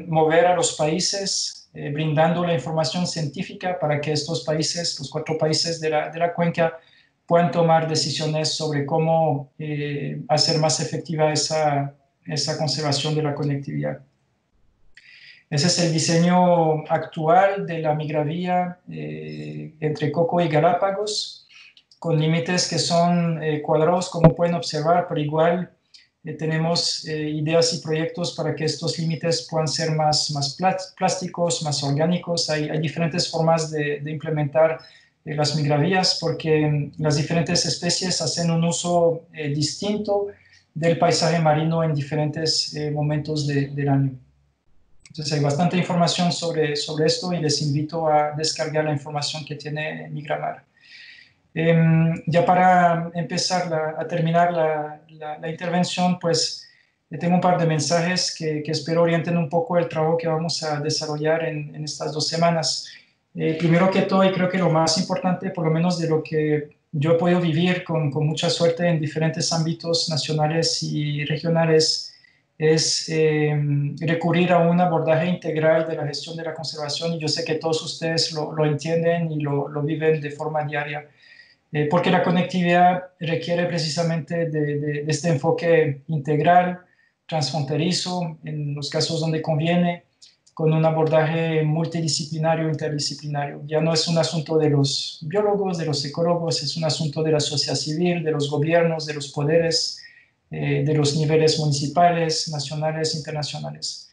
mover a los países brindando la información científica para que estos países, los 4 países de la cuenca, puedan tomar decisiones sobre cómo hacer más efectiva esa conservación de la conectividad. Ese es el diseño actual de la migravía entre Coco y Galápagos, con límites que son cuadrados, como pueden observar, pero igual tenemos ideas y proyectos para que estos límites puedan ser más plásticos, más orgánicos. Hay diferentes formas de implementar las migravías porque las diferentes especies hacen un uso distinto del paisaje marino en diferentes momentos del año. Entonces hay bastante información sobre esto y les invito a descargar la información que tiene Migramar. Ya para empezar a terminar la intervención, pues tengo un par de mensajes que espero orienten un poco el trabajo que vamos a desarrollar en estas 2 semanas. Primero que todo, y creo que lo más importante, por lo menos de lo que yo he podido vivir con mucha suerte en diferentes ámbitos nacionales y regionales, es recurrir a un abordaje integral de la gestión de la conservación, y yo sé que todos ustedes lo entienden y lo viven de forma diaria, porque la conectividad requiere precisamente de este enfoque integral, transfronterizo, en los casos donde conviene, con un abordaje multidisciplinario, interdisciplinario. Ya no es un asunto de los biólogos, de los ecólogos, es un asunto de la sociedad civil, de los gobiernos, de los poderes, de los niveles municipales, nacionales, internacionales.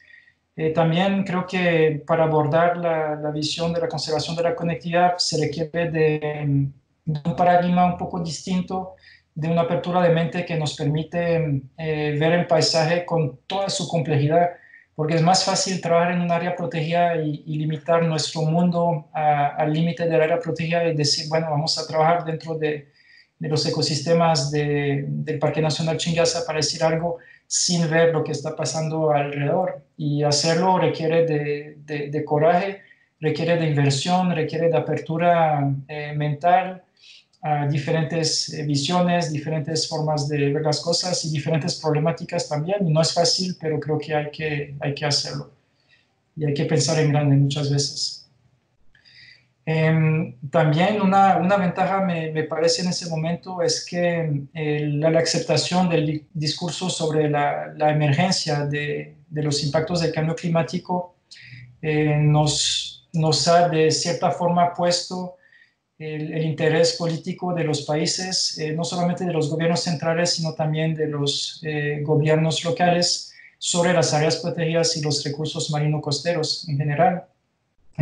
También creo que para abordar la visión de la conservación de la conectividad se requiere de un paradigma un poco distinto, de una apertura de mente que nos permite ver el paisaje con toda su complejidad, porque es más fácil trabajar en un área protegida y limitar nuestro mundo al límite del área protegida y decir, bueno, vamos a trabajar dentro de los ecosistemas del Parque Nacional Chingaza, para decir algo, sin ver lo que está pasando alrededor. Y hacerlo requiere de coraje, requiere de inversión, requiere de apertura mental a diferentes visiones, diferentes formas de ver las cosas y diferentes problemáticas también. Y no es fácil, pero creo que hay que hacerlo. Y hay que pensar en grande muchas veces. También una ventaja me parece en ese momento es que la aceptación del discurso sobre la emergencia de los impactos del cambio climático nos ha de cierta forma puesto el interés político de los países, no solamente de los gobiernos centrales, sino también de los gobiernos locales, sobre las áreas protegidas y los recursos marino-costeros en general.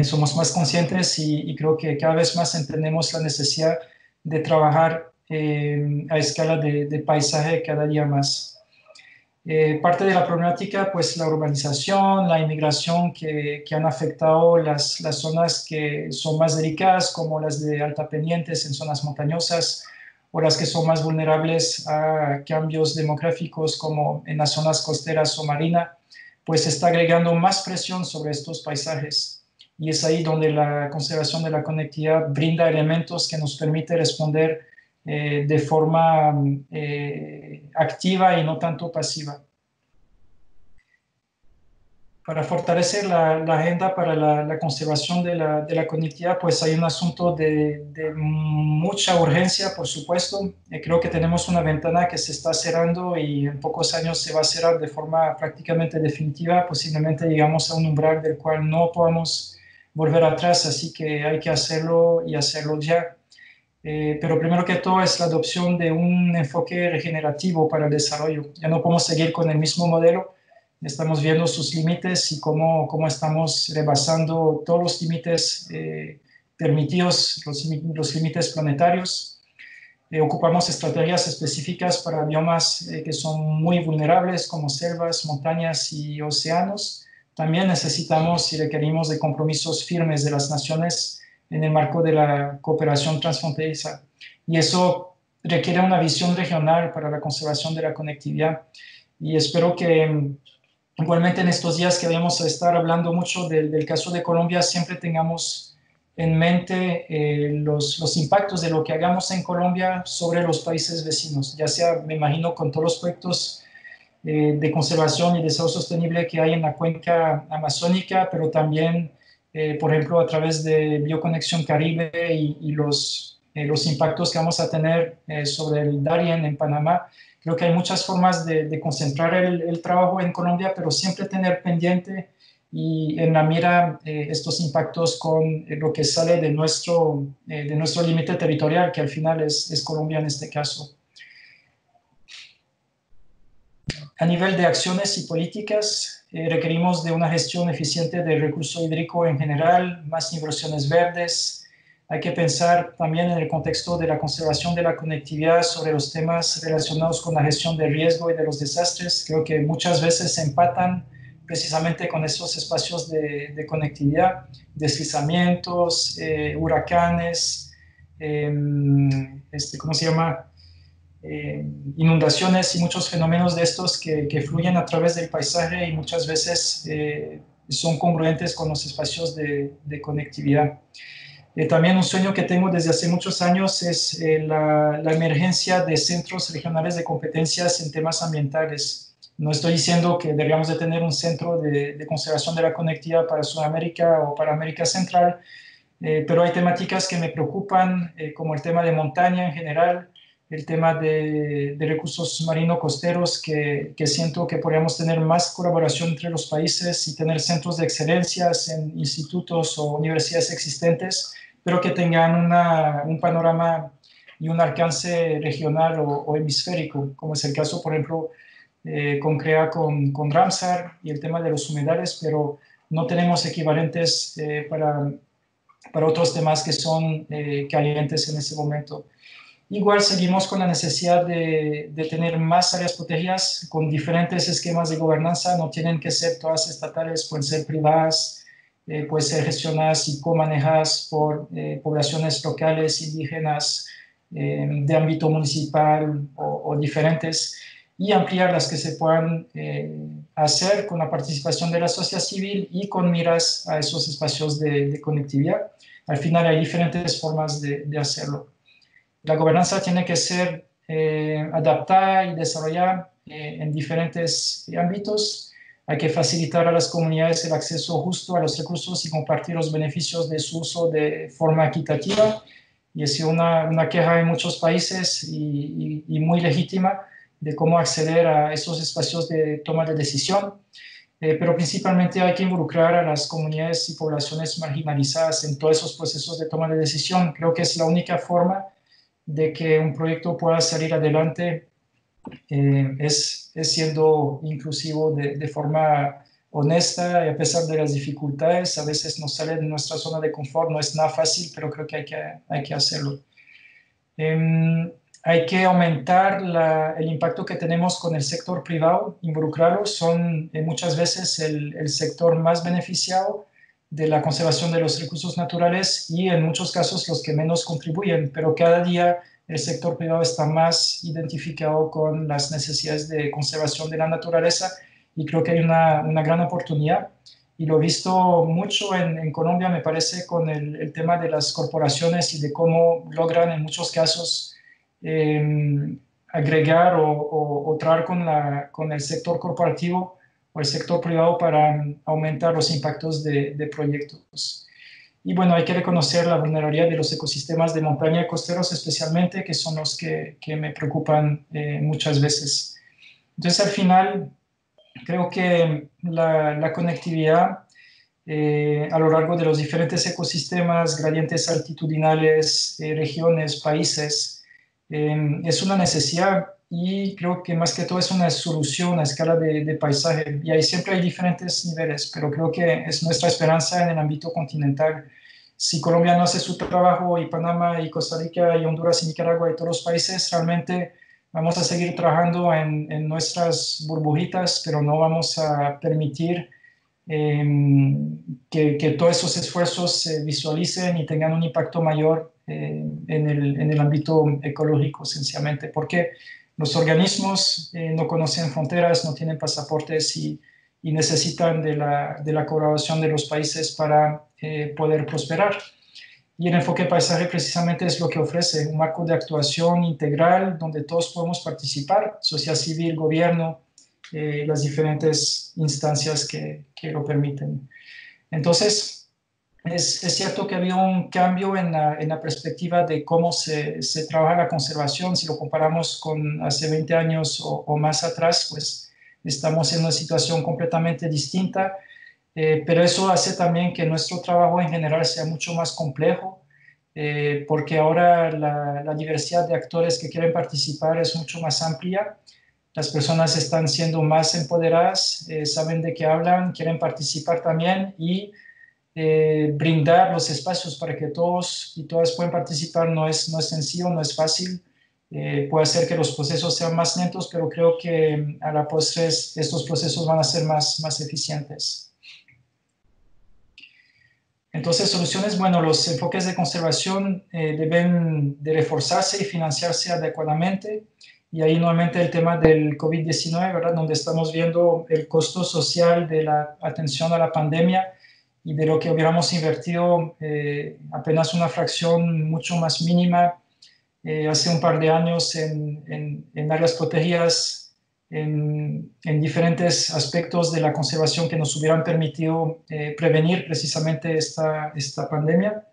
Somos más conscientes y creo que cada vez más entendemos la necesidad de trabajar a escala de paisaje cada día más. Parte de la problemática, pues la urbanización, la inmigración que han afectado las zonas que son más delicadas, como las de alta pendientes en zonas montañosas, o las que son más vulnerables a cambios demográficos, como en las zonas costeras o marina, pues está agregando más presión sobre estos paisajes. Y es ahí donde la conservación de la conectividad brinda elementos que nos permite responder de forma activa y no tanto pasiva. Para fortalecer la agenda para la conservación de la conectividad, pues hay un asunto de mucha urgencia, por supuesto. Creo que tenemos una ventana que se está cerrando y en pocos años se va a cerrar de forma prácticamente definitiva. Posiblemente llegamos a un umbral del cual no podamos volver atrás, así que hay que hacerlo y hacerlo ya. Pero primero que todo es la adopción de un enfoque regenerativo para el desarrollo. Ya no podemos seguir con el mismo modelo. Estamos viendo sus límites y cómo estamos rebasando todos los límites permitidos, los límites planetarios. ocupamos estrategias específicas para biomas que son muy vulnerables, como selvas, montañas y océanos. También necesitamos y requerimos de compromisos firmes de las naciones en el marco de la cooperación transfronteriza. Y eso requiere una visión regional para la conservación de la conectividad. Y espero que igualmente en estos días que vamos a estar hablando mucho del caso de Colombia, siempre tengamos en mente los impactos de lo que hagamos en Colombia sobre los países vecinos, ya sea, me imagino, con todos los proyectos de conservación y desarrollo sostenible que hay en la cuenca amazónica, pero también, por ejemplo, a través de Bioconexión Caribe y los impactos que vamos a tener sobre el Darién en Panamá. Creo que hay muchas formas de concentrar el trabajo en Colombia, pero siempre tener pendiente y en la mira estos impactos con lo que sale de nuestro límite territorial, que al final es Colombia en este caso. A nivel de acciones y políticas, requerimos de una gestión eficiente del recurso hídrico en general, más inversiones verdes. Hay que pensar también en el contexto de la conservación de la conectividad sobre los temas relacionados con la gestión del riesgo y de los desastres. Creo que muchas veces se empatan precisamente con esos espacios de conectividad, deslizamientos, huracanes, ¿cómo se llama? Inundaciones y muchos fenómenos de estos que fluyen a través del paisaje y muchas veces son congruentes con los espacios de conectividad. También un sueño que tengo desde hace muchos años es la emergencia de centros regionales de competencias en temas ambientales. No estoy diciendo que deberíamos de tener un centro de conservación de la conectividad para Sudamérica o para América Central, pero hay temáticas que me preocupan, como el tema de montaña en general, el tema de recursos marino-costeros, que siento que podríamos tener más colaboración entre los países y tener centros de excelencias en institutos o universidades existentes, pero que tengan un panorama y un alcance regional o hemisférico, como es el caso, por ejemplo, con CREA, con Ramsar y el tema de los humedales, pero no tenemos equivalentes para otros temas que son calientes en ese momento. Igual seguimos con la necesidad de tener más áreas protegidas con diferentes esquemas de gobernanza. No tienen que ser todas estatales, pueden ser privadas, pueden ser gestionadas y comanejadas por poblaciones locales, indígenas, de ámbito municipal o diferentes, y ampliar las que se puedan hacer con la participación de la sociedad civil y con miras a esos espacios de conectividad. Al final hay diferentes formas de hacerlo. La gobernanza tiene que ser adaptada y desarrollada en diferentes ámbitos. Hay que facilitar a las comunidades el acceso justo a los recursos y compartir los beneficios de su uso de forma equitativa. Y es una queja en muchos países y muy legítima de cómo acceder a esos espacios de toma de decisión. Pero principalmente hay que involucrar a las comunidades y poblaciones marginalizadas en todos esos procesos de toma de decisión. Creo que es la única forma de que un proyecto pueda salir adelante, es siendo inclusivo de forma honesta, y a pesar de las dificultades. A veces nos sale de nuestra zona de confort, no es nada fácil, pero creo que hay que hacerlo. Hay que aumentar el impacto que tenemos con el sector privado, involucrarlos. Son muchas veces el sector más beneficiado de la conservación de los recursos naturales y en muchos casos los que menos contribuyen, pero cada día el sector privado está más identificado con las necesidades de conservación de la naturaleza, y creo que hay una gran oportunidad. Y lo he visto mucho en Colombia, me parece, con el tema de las corporaciones y de cómo logran en muchos casos agregar o traer con el sector corporativo o el sector privado para aumentar los impactos de proyectos. Y bueno, hay que reconocer la vulnerabilidad de los ecosistemas de montaña y costeros especialmente, que son los que me preocupan muchas veces. Entonces, al final, creo que la conectividad a lo largo de los diferentes ecosistemas, gradientes altitudinales, regiones, países, es una necesidad, y creo que más que todo es una solución a escala de paisaje. Y ahí siempre hay diferentes niveles, pero creo que es nuestra esperanza en el ámbito continental si Colombia no hace su trabajo y Panamá y Costa Rica y Honduras y Nicaragua y todos los países, realmente vamos a seguir trabajando en nuestras burbujitas, pero no vamos a permitir que todos esos esfuerzos se visualicen y tengan un impacto mayor en el ámbito ecológico, esencialmente, porque los organismos no conocen fronteras, no tienen pasaportes y necesitan de la colaboración de los países para poder prosperar. Y el enfoque paisaje precisamente es lo que ofrece, un marco de actuación integral donde todos podemos participar, sociedad civil, gobierno, las diferentes instancias que lo permiten. Entonces, es cierto que ha habido un cambio en la perspectiva de cómo se trabaja la conservación. Si lo comparamos con hace 20 años o más atrás, pues estamos en una situación completamente distinta, pero eso hace también que nuestro trabajo en general sea mucho más complejo, porque ahora la diversidad de actores que quieren participar es mucho más amplia. Las personas están siendo más empoderadas, saben de qué hablan, quieren participar también y brindar los espacios para que todos y todas puedan participar no es sencillo, no es fácil. Puede hacer que los procesos sean más lentos, pero creo que a la postre estos procesos van a ser más eficientes. Entonces, soluciones, bueno, los enfoques de conservación deben de reforzarse y financiarse adecuadamente. Y ahí nuevamente el tema del COVID-19, ¿verdad? Donde estamos viendo el costo social de la atención a la pandemia y de lo que hubiéramos invertido apenas una fracción mucho más mínima hace un par de años en áreas protegidas, en diferentes aspectos de la conservación que nos hubieran permitido prevenir precisamente esta pandemia.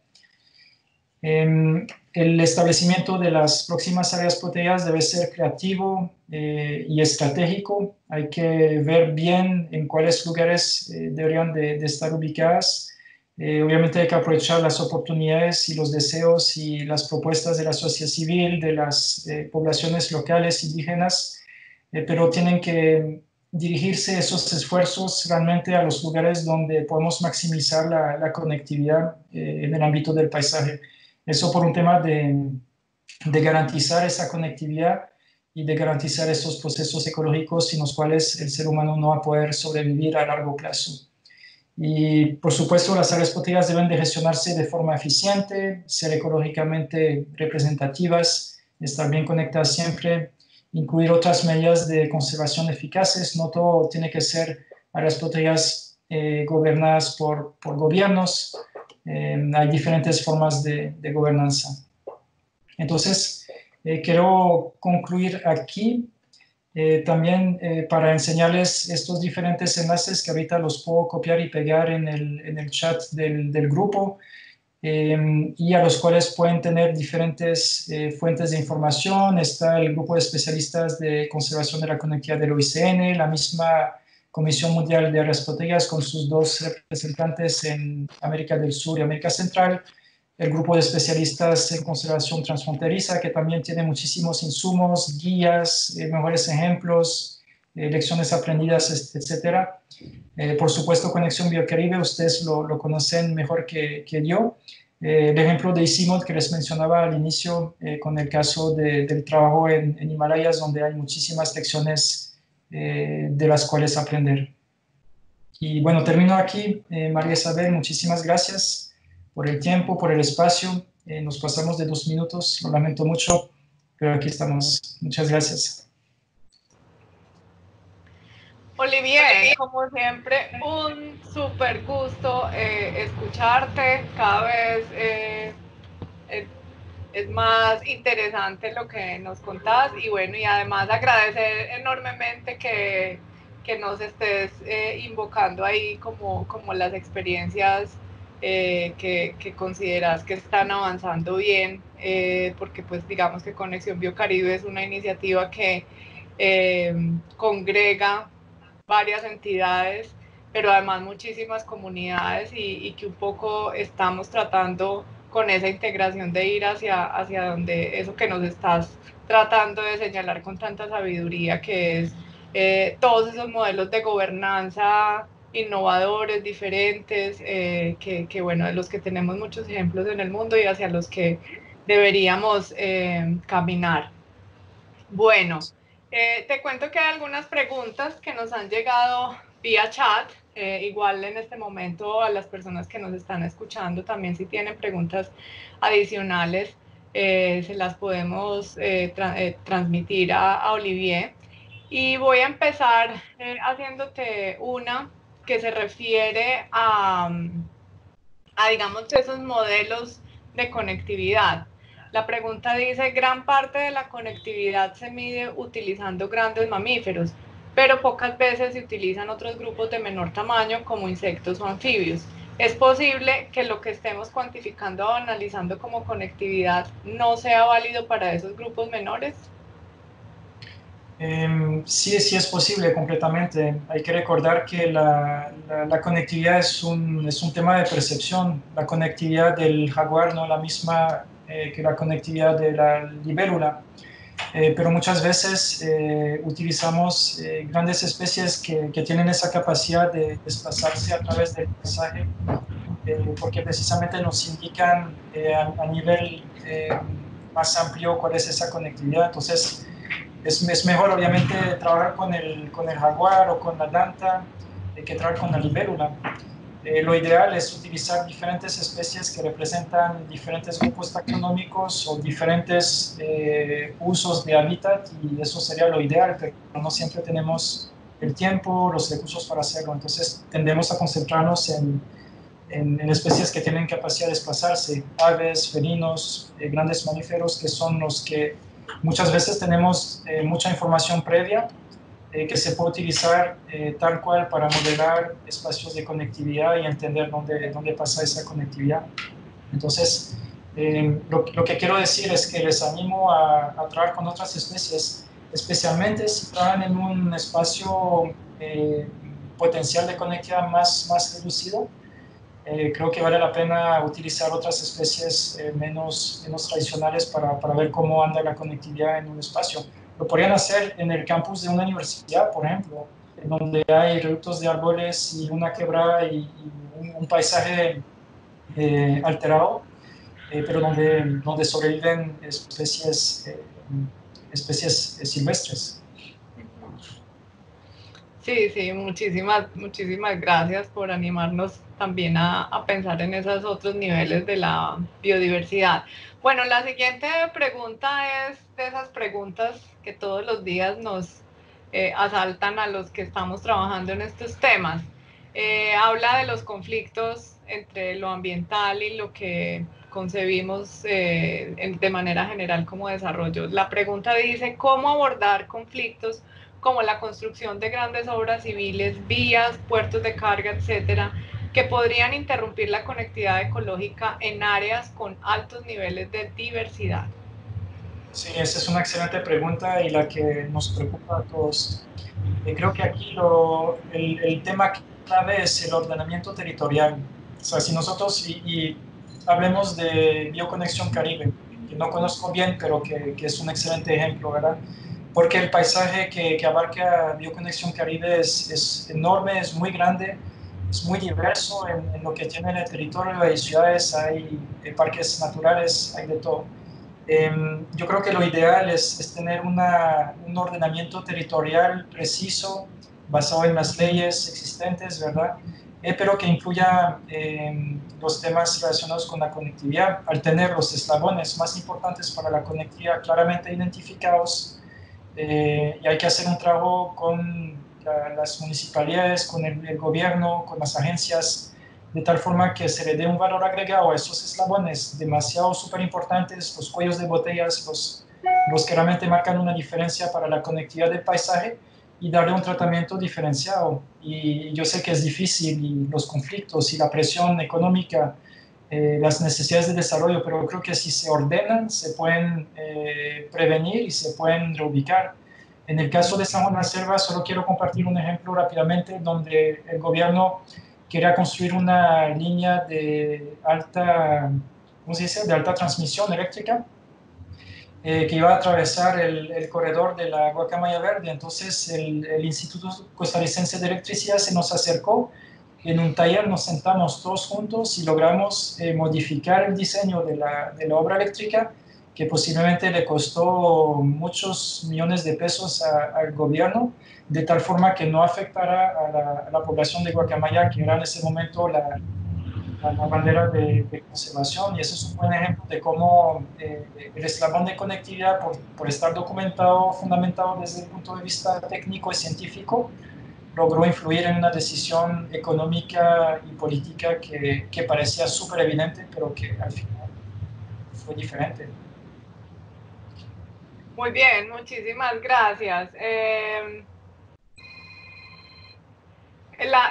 El establecimiento de las próximas áreas protegidas debe ser creativo y estratégico. Hay que ver bien en cuáles lugares deberían de estar ubicadas. Obviamente hay que aprovechar las oportunidades y los deseos y las propuestas de la sociedad civil, de las poblaciones locales indígenas, pero tienen que dirigirse esos esfuerzos realmente a los lugares donde podemos maximizar la conectividad en el ámbito del paisaje. Eso por un tema de garantizar esa conectividad y de garantizar esos procesos ecológicos sin los cuales el ser humano no va a poder sobrevivir a largo plazo. Y por supuesto las áreas protegidas deben de gestionarse de forma eficiente, ser ecológicamente representativas, estar bien conectadas siempre, incluir otras medidas de conservación eficaces. No todo tiene que ser áreas protegidas gobernadas por gobiernos. Hay diferentes formas de gobernanza. Entonces, quiero concluir aquí también para enseñarles estos diferentes enlaces que ahorita los puedo copiar y pegar en el chat del grupo y a los cuales pueden tener diferentes fuentes de información. Está el grupo de especialistas de conservación de la conectividad del OICN, la misma Comisión Mundial de Áreas Protegidas con sus dos representantes en América del Sur y América Central, el grupo de especialistas en conservación transfronteriza, que también tiene muchísimos insumos, guías, mejores ejemplos, lecciones aprendidas, etcétera. Por supuesto, Conexión Biocaribe, ustedes lo conocen mejor que yo. El ejemplo de ICIMOD que les mencionaba al inicio, con el caso del trabajo en Himalayas, donde hay muchísimas lecciones de las cuales aprender. Y bueno, termino aquí. María Isabel, muchísimas gracias por el tiempo, por el espacio. Nos pasamos de 2 minutos, lo lamento mucho, pero aquí estamos. Muchas gracias. Olivier, como siempre, un súper gusto escucharte. Cada vez es más interesante lo que nos contás y bueno, y además agradecer enormemente que nos estés invocando ahí como las experiencias que consideras que están avanzando bien, porque pues digamos que Conexión Biocaribe es una iniciativa que congrega varias entidades, pero además muchísimas comunidades y que un poco estamos tratando con esa integración de ir hacia donde eso que nos estás tratando de señalar con tanta sabiduría, que es todos esos modelos de gobernanza innovadores, diferentes, bueno, de los que tenemos muchos ejemplos en el mundo y hacia los que deberíamos caminar. Bueno, te cuento que hay algunas preguntas que nos han llegado vía chat. Igual en este momento a las personas que nos están escuchando también si tienen preguntas adicionales se las podemos transmitir a Olivier. Y voy a empezar haciéndote una que se refiere a digamos, esos modelos de conectividad. La pregunta dice, gran parte de la conectividad se mide utilizando grandes mamíferos, pero pocas veces se utilizan otros grupos de menor tamaño como insectos o anfibios. ¿Es posible que lo que estemos cuantificando o analizando como conectividad no sea válido para esos grupos menores? Sí, sí es posible completamente. Hay que recordar que la conectividad es un tema de percepción. La conectividad del jaguar no es la misma que la conectividad de la libélula. Pero muchas veces utilizamos grandes especies que tienen esa capacidad de desplazarse a través del paisaje porque precisamente nos indican a nivel más amplio cuál es esa conectividad. Entonces, es mejor obviamente trabajar con el jaguar o con la danta que trabajar con la libélula. Lo ideal es utilizar diferentes especies que representan diferentes grupos taxonómicos o diferentes usos de hábitat y eso sería lo ideal, pero no siempre tenemos el tiempo, los recursos para hacerlo. Entonces tendemos a concentrarnos en especies que tienen capacidad de desplazarse, aves, felinos, grandes mamíferos, que son los que muchas veces tenemos mucha información previa que se puede utilizar tal cual para modelar espacios de conectividad y entender dónde pasa esa conectividad. Entonces, lo que quiero decir es que les animo a trabajar con otras especies, especialmente si trabajan en un espacio potencial de conectividad más reducido. Creo que vale la pena utilizar otras especies menos tradicionales para ver cómo anda la conectividad en un espacio. Lo podrían hacer en el campus de una universidad, por ejemplo, en donde hay reductos de árboles y una quebrada y un paisaje alterado, pero donde sobreviven especies silvestres. Sí, sí, muchísimas gracias por animarnos también a pensar en esos otros niveles de la biodiversidad. Bueno, la siguiente pregunta es de esas preguntas que todos los días nos asaltan a los que estamos trabajando en estos temas. Habla de los conflictos entre lo ambiental y lo que concebimos de manera general como desarrollo. La pregunta dice, ¿cómo abordar conflictos como la construcción de grandes obras civiles, vías, puertos de carga, etcétera, que podrían interrumpir la conectividad ecológica en áreas con altos niveles de diversidad? Sí, esa es una excelente pregunta y la que nos preocupa a todos. Creo que aquí el tema clave es el ordenamiento territorial. O sea, si nosotros, y hablemos de Bioconexión Caribe, que no conozco bien, pero que es un excelente ejemplo, ¿verdad? Porque el paisaje que abarca Bioconexión Caribe es enorme, es muy grande, es muy diverso en lo que tiene en el territorio. Hay ciudades, hay parques naturales, hay de todo. Yo creo que lo ideal es tener un ordenamiento territorial preciso, basado en las leyes existentes, ¿verdad? Pero que incluya los temas relacionados con la conectividad. Al tener los eslabones más importantes para la conectividad claramente identificados, y hay que hacer un trabajo con las municipalidades, con el gobierno, con las agencias, de tal forma que se le dé un valor agregado a esos eslabones demasiado súper importantes, los cuellos de botellas, los que realmente marcan una diferencia para la conectividad del paisaje y darle un tratamiento diferenciado. Y yo sé que es difícil y los conflictos y la presión económica, las necesidades de desarrollo, pero creo que si se ordenan se pueden prevenir y se pueden reubicar. En el caso de San Juan de la Selva, solo quiero compartir un ejemplo rápidamente donde el gobierno quería construir una línea de alta, ¿cómo se dice?, de alta transmisión eléctrica que iba a atravesar el corredor de la Guacamaya Verde. Entonces el Instituto Costarricense de Electricidad se nos acercó. En un taller nos sentamos todos juntos y logramos modificar el diseño de la obra eléctrica, que posiblemente le costó muchos millones de pesos al gobierno, de tal forma que no afectara a la población de Guacamaya, que era en ese momento la bandera de conservación. Y ese es un buen ejemplo de cómo el eslabón de conectividad, por estar documentado, fundamentado desde el punto de vista técnico y científico, logró influir en una decisión económica y política que parecía súper evidente, pero que al final fue diferente. Muy bien, muchísimas gracias.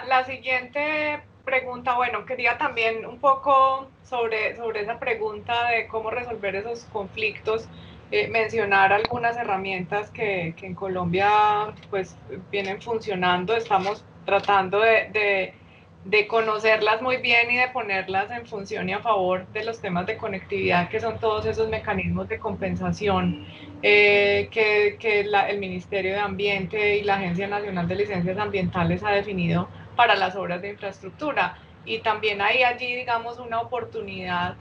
La siguiente pregunta, bueno, quería también un poco sobre esa pregunta de cómo resolver esos conflictos, mencionar algunas herramientas que en Colombia pues vienen funcionando. Estamos tratando de conocerlas muy bien y de ponerlas en función y a favor de los temas de conectividad, que son todos esos mecanismos de compensación que el Ministerio de Ambiente y la Agencia Nacional de Licencias Ambientales ha definido para las obras de infraestructura. Y también hay allí, digamos, una oportunidad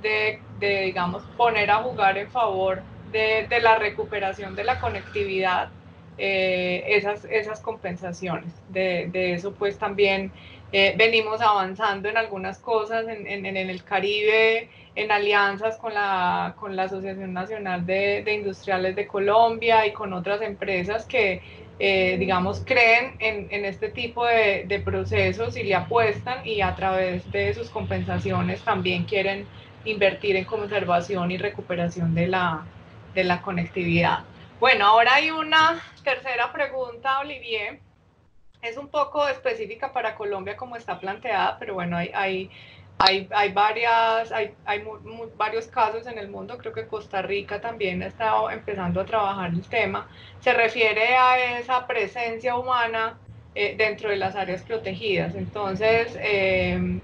de digamos, poner a jugar en favor de la recuperación de la conectividad, esas compensaciones. De eso pues también venimos avanzando en algunas cosas en el Caribe, en alianzas con la Asociación Nacional de Industriales de Colombia y con otras empresas que, digamos, creen en este tipo de procesos y le apuestan, y a través de sus compensaciones también quieren invertir en conservación y recuperación de la conectividad. Bueno, ahora hay una tercera pregunta, Olivier. Es un poco específica para Colombia como está planteada, pero bueno, hay varios casos en el mundo. Creo que Costa Rica también ha estado empezando a trabajar el tema. Se refiere a esa presencia humana dentro de las áreas protegidas. Entonces,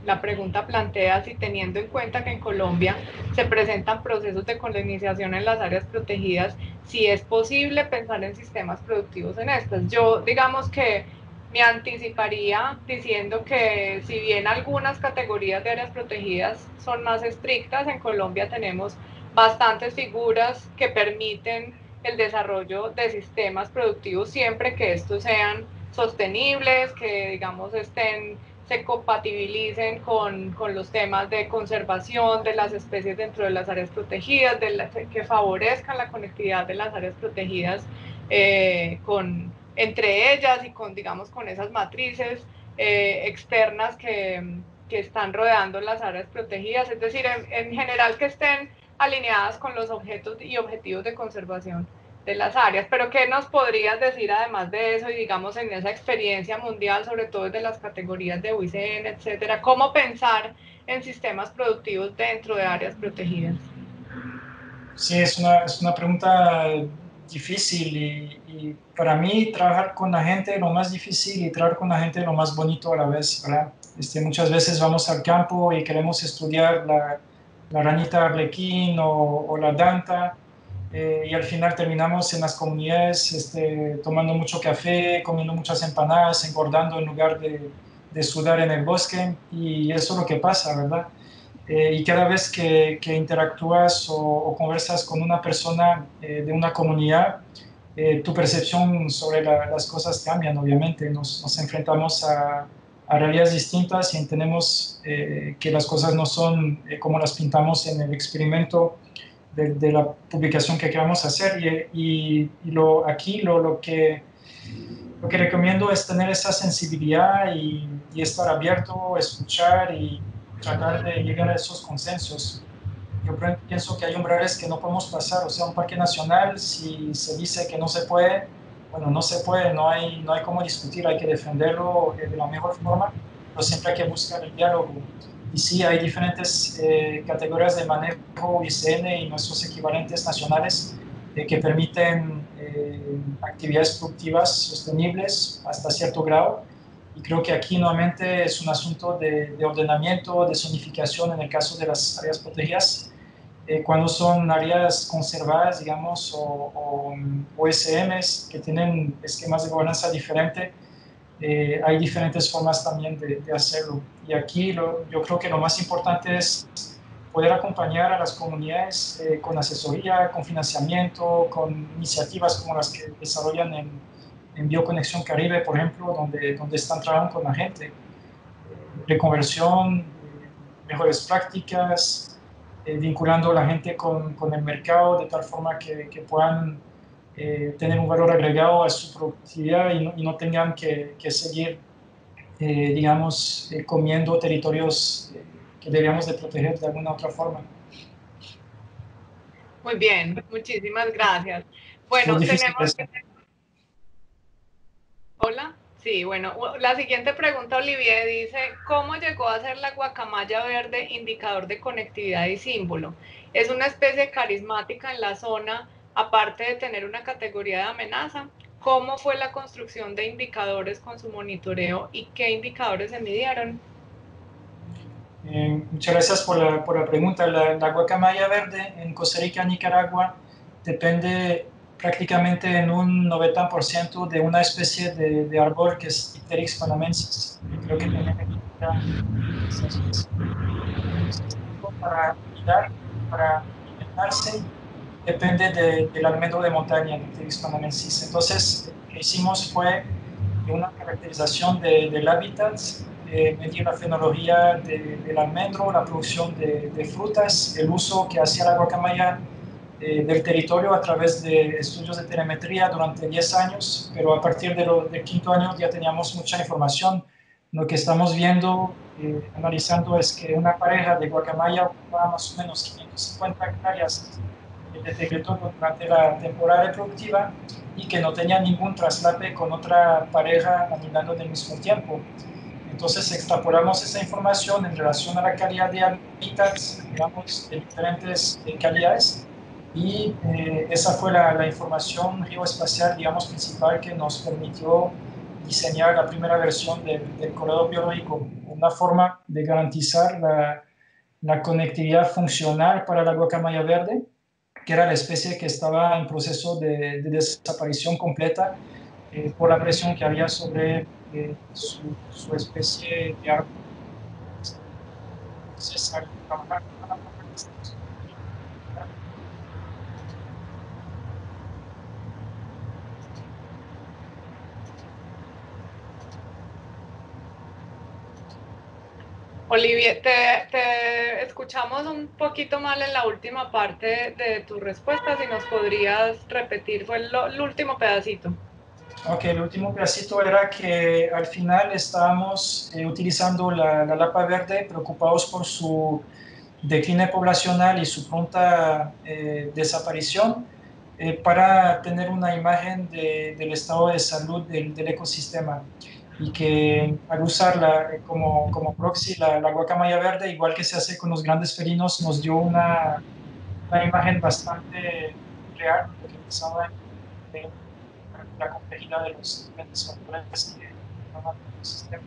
la pregunta plantea si, teniendo en cuenta que en Colombia se presentan procesos de colonización en las áreas protegidas, si es posible pensar en sistemas productivos en estas. Yo, digamos que me anticiparía diciendo que, si bien algunas categorías de áreas protegidas son más estrictas, en Colombia tenemos bastantes figuras que permiten el desarrollo de sistemas productivos siempre que estos sean sostenibles, que, digamos, se compatibilicen con los temas de conservación de las especies dentro de las áreas protegidas, que favorezcan la conectividad de las áreas protegidas entre ellas y digamos, con esas matrices externas que están rodeando las áreas protegidas, es decir, en general que estén alineadas con los objetos y objetivos de conservación de las áreas. Pero ¿qué nos podrías decir además de eso, y digamos en esa experiencia mundial, sobre todo desde las categorías de UICN, etcétera, cómo pensar en sistemas productivos dentro de áreas protegidas? Sí, es una pregunta difícil y para mí trabajar con la gente es lo más difícil y trabajar con la gente es lo más bonito a la vez, ¿verdad? Muchas veces vamos al campo y queremos estudiar la ranita arlequín o la danta, y al final terminamos en las comunidades tomando mucho café, comiendo muchas empanadas, engordando en lugar de sudar en el bosque, y eso es lo que pasa, ¿verdad? Y cada vez que interactúas o conversas con una persona de una comunidad, tu percepción sobre las cosas cambian, obviamente. Nos enfrentamos a realidades distintas y entendemos que las cosas no son como las pintamos en el experimento de la publicación que queramos hacer. Aquí lo que recomiendo es tener esa sensibilidad y estar abierto, escuchar y tratar de llegar a esos consensos. Yo pienso que hay umbrales que no podemos pasar, o sea, un parque nacional, si se dice que no se puede, bueno, no se puede, no hay cómo discutir, hay que defenderlo de la mejor forma, pero siempre hay que buscar el diálogo. Y sí, hay diferentes categorías de manejo ICN y nuestros equivalentes nacionales que permiten actividades productivas sostenibles hasta cierto grado. Y creo que aquí nuevamente es un asunto de ordenamiento, de zonificación en el caso de las áreas protegidas, cuando son áreas conservadas, digamos, o OSMs que tienen esquemas de gobernanza diferentes, hay diferentes formas también de hacerlo. Y aquí yo creo que lo más importante es poder acompañar a las comunidades con asesoría, con financiamiento, con iniciativas como las que desarrollan en Bioconexión Caribe, por ejemplo, donde están trabajando con la gente. Reconversión, mejores prácticas, vinculando a la gente con el mercado de tal forma que puedan tener un valor agregado a su productividad y no tengan que seguir, digamos, comiendo territorios que deberíamos de proteger de alguna otra forma. Muy bien, muchísimas gracias. Muy Bueno, difícil tenemos... eso. Hola. Sí, bueno, la siguiente pregunta, Olivier, dice, ¿cómo llegó a ser la guacamaya verde indicador de conectividad y símbolo? ¿Es una especie carismática en la zona, aparte de tener una categoría de amenaza? ¿Cómo fue la construcción de indicadores con su monitoreo y qué indicadores se midieron? Muchas gracias por la pregunta. La guacamaya verde en Costa Rica, Nicaragua, depende prácticamente en un 90% de una especie de árbol que es Ipteryx panamensis. Creo que también esa especie. Entonces, para cuidar, para alimentarse, depende del almendro de montaña, el Ipteryx panamensis. Entonces, lo que hicimos fue una caracterización del hábitat, medir la fenología del almendro, la producción de frutas, el uso que hacía la guacamaya del territorio a través de estudios de telemetría durante 10 años, pero a partir del quinto año ya teníamos mucha información. Lo que estamos viendo, analizando, es que una pareja de guacamaya ocupaba más o menos 550 hectáreas de territorio durante la temporada reproductiva y que no tenía ningún traslape con otra pareja anidando en el mismo tiempo. Entonces extrapolamos esa información en relación a la calidad de hábitats, digamos, de diferentes calidades, y esa fue la información geoespacial, digamos, principal que nos permitió diseñar la primera versión del corredor biológico, una forma de garantizar la conectividad funcional para la guacamaya verde, que era la especie que estaba en proceso de desaparición completa por la presión que había sobre su especie de árbol. Entonces, al trabajar con la forma que estamos Olivier, te escuchamos un poquito mal en la última parte de tu respuesta, si nos podrías repetir, fue el último pedacito. Ok, el último pedacito era que al final estábamos utilizando la lapa verde, preocupados por su decline poblacional y su pronta desaparición, para tener una imagen del estado de salud del ecosistema. Y que al usarla como proxy, la guacamaya verde, igual que se hace con los grandes felinos, nos dio una imagen bastante real de lo que pasaba en la complejidad de los diferentes factores que forman el ecosistema.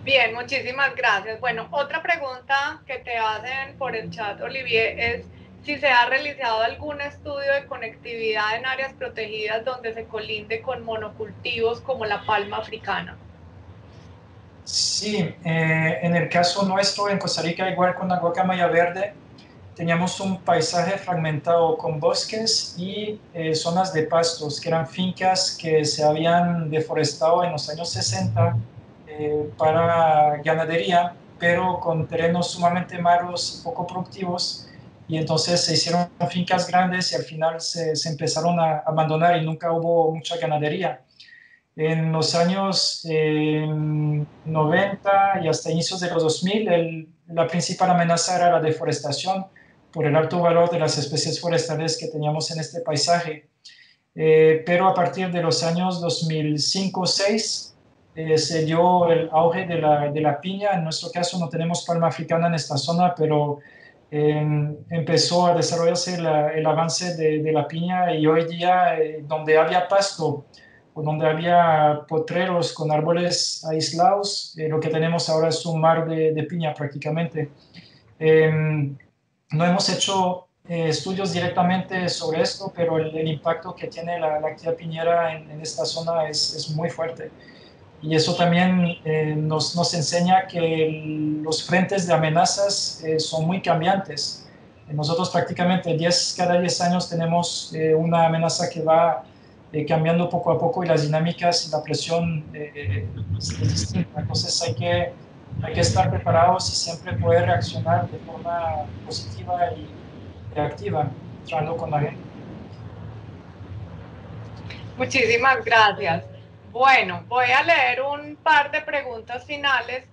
Bien, muchísimas gracias. Bueno, otra pregunta que te hacen por el chat, Olivier, es si se ha realizado algún estudio de conectividad en áreas protegidas donde se colinde con monocultivos como la palma africana. Sí, en el caso nuestro en Costa Rica, igual con la guacamaya verde, teníamos un paisaje fragmentado con bosques y zonas de pastos, que eran fincas que se habían deforestado en los años 60 para ganadería, pero con terrenos sumamente malos y poco productivos. Y entonces se hicieron fincas grandes y al final se empezaron a abandonar y nunca hubo mucha ganadería. En los años 90 y hasta inicios de los 2000, la principal amenaza era la deforestación por el alto valor de las especies forestales que teníamos en este paisaje. Pero a partir de los años 2005-2006 se dio el auge de la piña. En nuestro caso no tenemos palma africana en esta zona, pero empezó a desarrollarse el avance de la piña, y hoy día donde había pasto, o donde había potreros con árboles aislados, lo que tenemos ahora es un mar de piña prácticamente. No hemos hecho estudios directamente sobre esto, pero el impacto que tiene la actividad piñera en esta zona es muy fuerte. Y eso también nos enseña que los frentes de amenazas son muy cambiantes. Nosotros prácticamente cada 10 años tenemos una amenaza que va cambiando poco a poco y las dinámicas y la presión es distinta. Entonces hay que estar preparados y siempre poder reaccionar de forma positiva y reactiva, entrando con la gente. Muchísimas gracias. Bueno, voy a leer un par de preguntas finales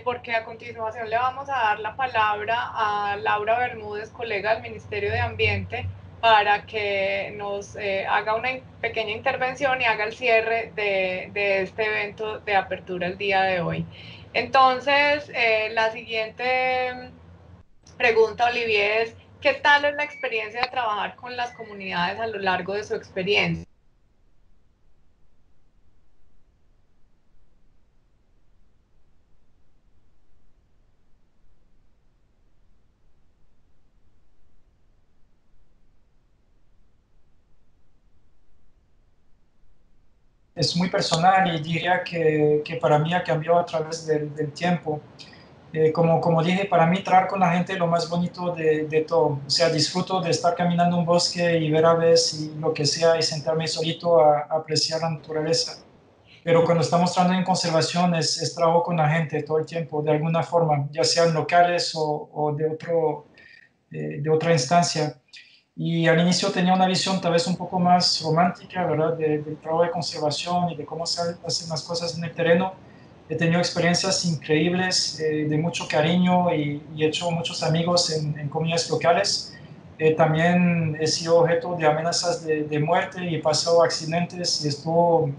porque a continuación le vamos a dar la palabra a Laura Bermúdez, colega del Ministerio de Ambiente, para que nos haga una pequeña intervención y haga el cierre de este evento de apertura el día de hoy. Entonces, la siguiente pregunta, Olivier, es ¿qué tal es la experiencia de trabajar con las comunidades a lo largo de su experiencia? Es muy personal y diría que para mí ha cambiado a través del tiempo. Como dije, para mí trabajar con la gente es lo más bonito de todo. O sea, disfruto de estar caminando un bosque y ver aves y lo que sea y sentarme solito a apreciar la naturaleza. Pero cuando estamos trabajando en conservación es trabajo con la gente todo el tiempo, de alguna forma, ya sean locales o de otra instancia. Y al inicio tenía una visión tal vez un poco más romántica, ¿verdad? Del trabajo de conservación y de cómo se hacen las cosas en el terreno. He tenido experiencias increíbles, de mucho cariño y he hecho muchos amigos en comunidades locales. También he sido objeto de amenazas de muerte y he pasado accidentes y estuvo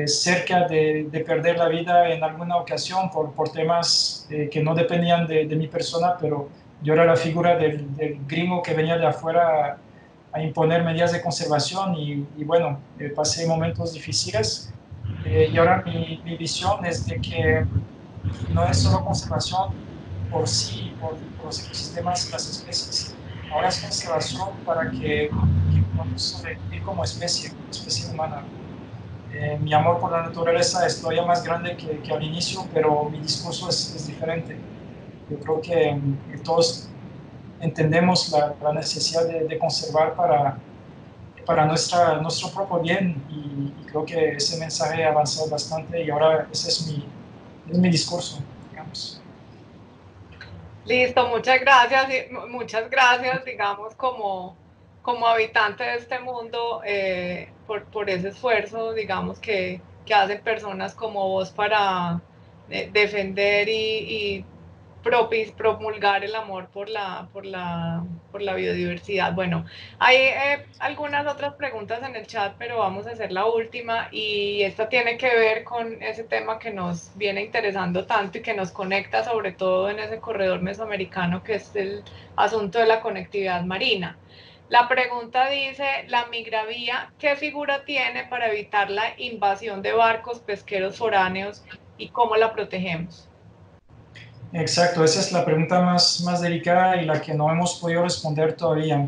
cerca de perder la vida en alguna ocasión por temas que no dependían de mi persona, pero yo era la figura del gringo que venía de afuera a imponer medidas de conservación y bueno, pasé momentos difíciles. Y ahora mi visión es de que no es solo conservación por sí, por los ecosistemas y las especies. Ahora es conservación para que podamos sobrevivir como especie humana. Mi amor por la naturaleza es todavía más grande que al inicio, pero mi discurso es diferente. Yo creo que todos entendemos la necesidad de conservar para nuestro propio bien y creo que ese mensaje ha avanzado bastante y ahora ese es mi discurso, digamos. Listo, muchas gracias, digamos, como habitante de este mundo, por ese esfuerzo, digamos, que hacen personas como vos para defender y promulgar el amor por la biodiversidad. Bueno, hay algunas otras preguntas en el chat, pero vamos a hacer la última y esta tiene que ver con ese tema que nos viene interesando tanto y que nos conecta sobre todo en ese corredor mesoamericano que es el asunto de la conectividad marina. La pregunta dice, la migravía, ¿qué figura tiene para evitar la invasión de barcos pesqueros foráneos y cómo la protegemos? Exacto, esa es la pregunta más delicada y la que no hemos podido responder todavía.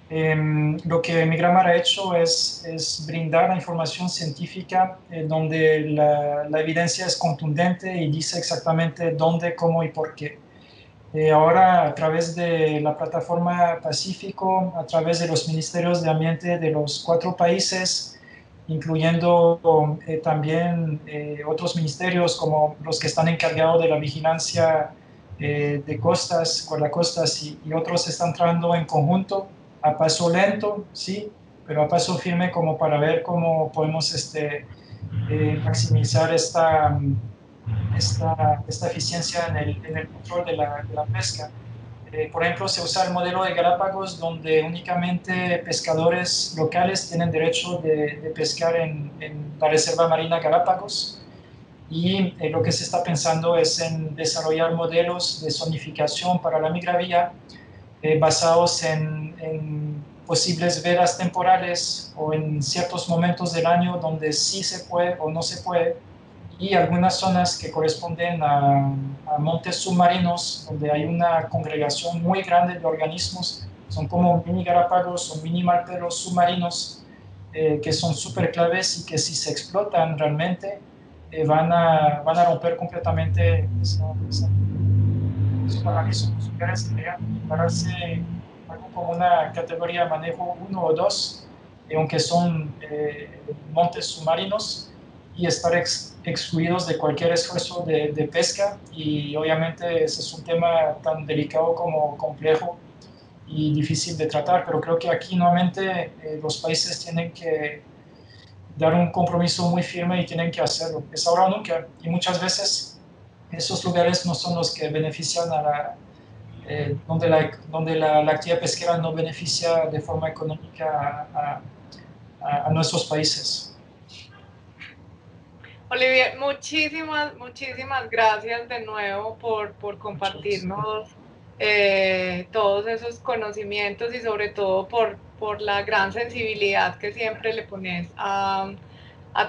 Lo que Migramar ha hecho es brindar la información científica donde la evidencia es contundente y dice exactamente dónde, cómo y por qué. Ahora, a través de la plataforma Pacífico, a través de los ministerios de ambiente de los 4 países, incluyendo también otros ministerios como los que están encargados de la vigilancia de costas, guardacostas y otros están trabajando en conjunto, a paso lento, sí, pero a paso firme como para ver cómo podemos maximizar esta eficiencia en el control de la pesca. Por ejemplo, se usa el modelo de Galápagos, donde únicamente pescadores locales tienen derecho de pescar en la Reserva Marina Galápagos. Y lo que se está pensando es en desarrollar modelos de zonificación para la migravía, basados en posibles vedas temporales o en ciertos momentos del año donde sí se puede o no se puede, y algunas zonas que corresponden a montes submarinos donde hay una congregación muy grande de organismos, son como mini galápagos o mini martelos submarinos que son súper claves y que si se explotan realmente van a romper completamente esa para que son los lugares que deberían declararse algo como una categoría de manejo 1 o 2, aunque son montes submarinos, y estar excluidos de cualquier esfuerzo de pesca. Y obviamente ese es un tema tan delicado como complejo y difícil de tratar, pero creo que aquí nuevamente los países tienen que dar un compromiso muy firme y tienen que hacerlo. Es ahora o nunca, y muchas veces esos lugares no son los que benefician a donde la actividad pesquera no beneficia de forma económica a nuestros países. Olivier, muchísimas gracias de nuevo por compartirnos todos esos conocimientos y sobre todo por la gran sensibilidad que siempre le pones a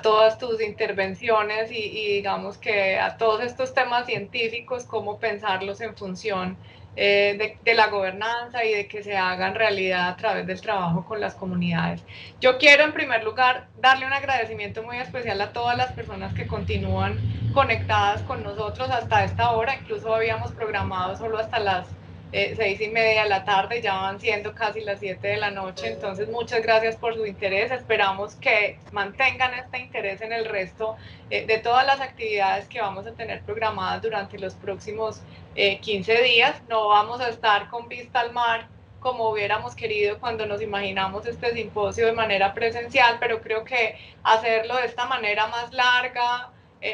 todas tus intervenciones y digamos que a todos estos temas científicos, cómo pensarlos en función de la gobernanza y de que se hagan realidad a través del trabajo con las comunidades. Yo quiero en primer lugar darle un agradecimiento muy especial a todas las personas que continúan conectadas con nosotros hasta esta hora, incluso habíamos programado solo hasta las 6:30 de la tarde, ya van siendo casi las 7 de la noche, entonces muchas gracias por su interés, esperamos que mantengan este interés en el resto de todas las actividades que vamos a tener programadas durante los próximos 15 días, no vamos a estar con vista al mar como hubiéramos querido cuando nos imaginamos este simposio de manera presencial, pero creo que hacerlo de esta manera más larga,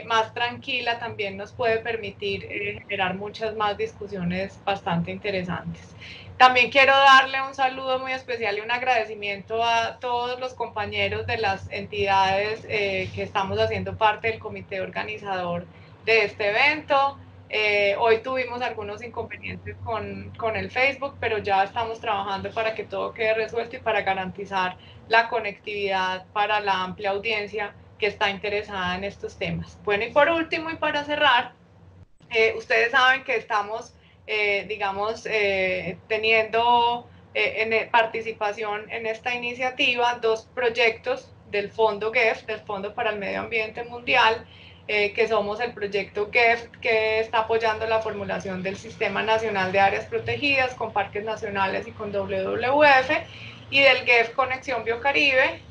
más tranquila, también nos puede permitir generar muchas más discusiones bastante interesantes. También quiero darle un saludo muy especial y un agradecimiento a todos los compañeros de las entidades que estamos haciendo parte del comité organizador de este evento. Hoy tuvimos algunos inconvenientes con el Facebook, pero ya estamos trabajando para que todo quede resuelto y para garantizar la conectividad para la amplia audiencia que está interesada en estos temas. Bueno, y por último y para cerrar, ustedes saben que estamos, teniendo participación en esta iniciativa dos proyectos del Fondo GEF, del Fondo para el Medio Ambiente Mundial, que somos el proyecto GEF, que está apoyando la formulación del Sistema Nacional de Áreas Protegidas con parques nacionales y con WWF, y del GEF Conexión Biocaribe,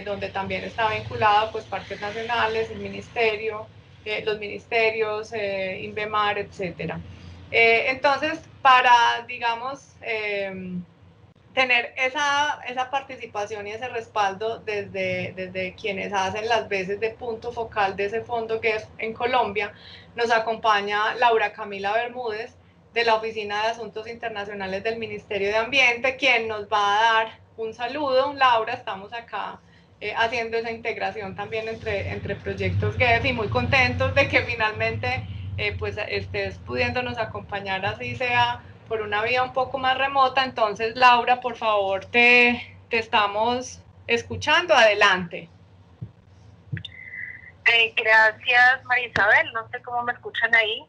donde también está vinculado pues parques nacionales, el ministerio, los ministerios, INVEMAR, etcétera. Entonces, para, digamos, tener esa participación y ese respaldo desde quienes hacen las veces de punto focal de ese fondo que es en Colombia, nos acompaña Laura Camila Bermúdez de la Oficina de Asuntos Internacionales del Ministerio de Ambiente, quien nos va a dar un saludo. Laura, estamos acá haciendo esa integración también entre proyectos GEF y muy contentos de que finalmente pues estés pudiéndonos acompañar, así sea por una vía un poco más remota. Entonces, Laura, por favor, te estamos escuchando. Adelante. Gracias, María Isabel. No sé cómo me escuchan ahí.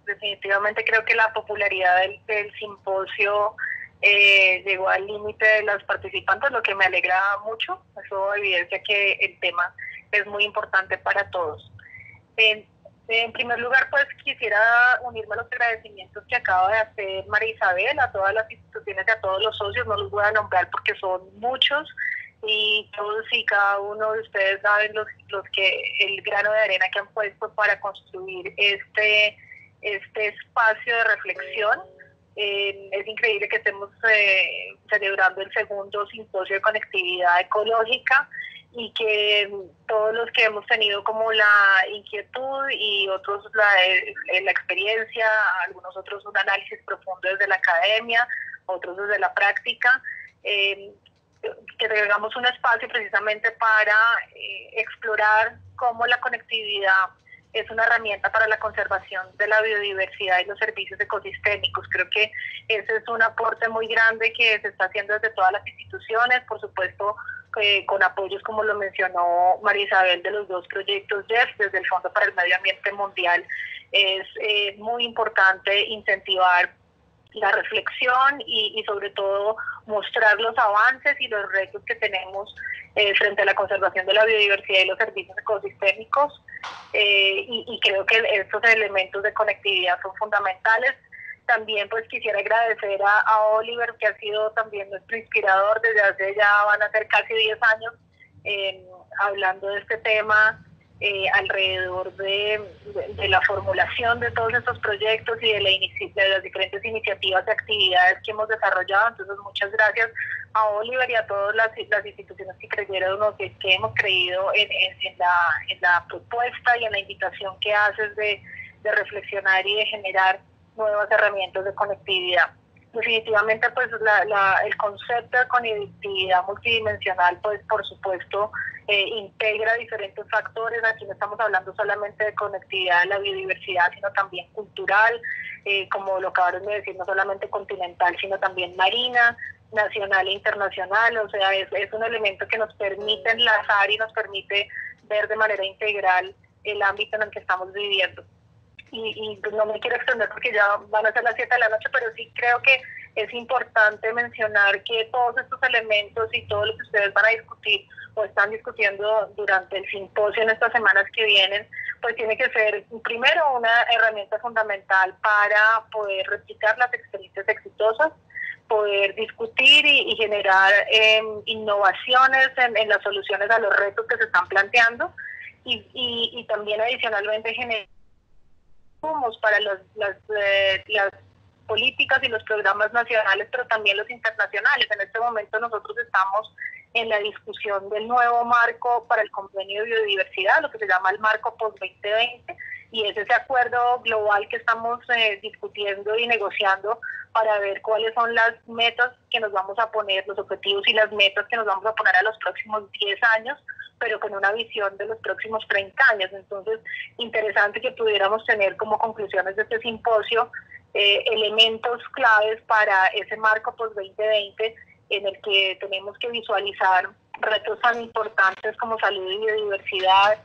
Definitivamente creo que la popularidad del simposio llegó al límite de los participantes, lo que me alegra mucho. Eso evidencia que el tema es muy importante para todos. En primer lugar, pues quisiera unirme a los agradecimientos que acaba de hacer María Isabel, a todas las instituciones y a todos los socios. No los voy a nombrar porque son muchos y todos y cada uno de ustedes saben los que el grano de arena que han puesto para construir este espacio de reflexión. Es increíble que estemos celebrando el segundo simposio de conectividad ecológica y que todos los que hemos tenido como la inquietud y otros la experiencia, algunos otros un análisis profundo desde la academia, otros desde la práctica, que tengamos un espacio precisamente para explorar cómo la conectividad es una herramienta para la conservación de la biodiversidad y los servicios ecosistémicos. Creo que ese es un aporte muy grande que se está haciendo desde todas las instituciones, por supuesto, con apoyos, como lo mencionó María Isabel, de los dos proyectos JEF, desde el Fondo para el Medio Ambiente Mundial. Es muy importante incentivar la reflexión y sobre todo mostrar los avances y los retos que tenemos frente a la conservación de la biodiversidad y los servicios ecosistémicos, y creo que estos elementos de conectividad son fundamentales. También pues quisiera agradecer a Oliver, que ha sido también nuestro inspirador desde hace ya van a ser casi 10 años, hablando de este tema, alrededor de la formulación de todos estos proyectos y de las diferentes iniciativas y actividades que hemos desarrollado. Entonces, muchas gracias a Oliver y a todas las instituciones que creyeron o que hemos creído en la propuesta y en la invitación que haces de reflexionar y de generar nuevas herramientas de conectividad. Definitivamente, pues el concepto de conectividad multidimensional, pues por supuesto, integra diferentes factores. Aquí no estamos hablando solamente de conectividad de la biodiversidad, sino también cultural, como lo acabaron de decir, no solamente continental, sino también marina, nacional e internacional. O sea, es un elemento que nos permite enlazar y nos permite ver de manera integral el ámbito en el que estamos viviendo. Y no me quiero extender porque ya van a ser las 7 de la noche, pero sí creo que es importante mencionar que todos estos elementos y todo lo que ustedes van a discutir o están discutiendo durante el simposio en estas semanas que vienen, pues tiene que ser primero una herramienta fundamental para poder replicar las experiencias exitosas, poder discutir y generar innovaciones en las soluciones a los retos que se están planteando, y también adicionalmente generar para las políticas y los programas nacionales, pero también los internacionales. En este momento nosotros estamos en la discusión del nuevo marco para el convenio de biodiversidad, lo que se llama el marco post-2020, y es ese acuerdo global que estamos discutiendo y negociando para ver cuáles son las metas que nos vamos a poner, los objetivos y las metas que nos vamos a poner a los próximos 10 años, pero con una visión de los próximos 30 años. Entonces, interesante que pudiéramos tener como conclusiones de este simposio elementos claves para ese marco post-2020 en el que tenemos que visualizar retos tan importantes como salud y biodiversidad,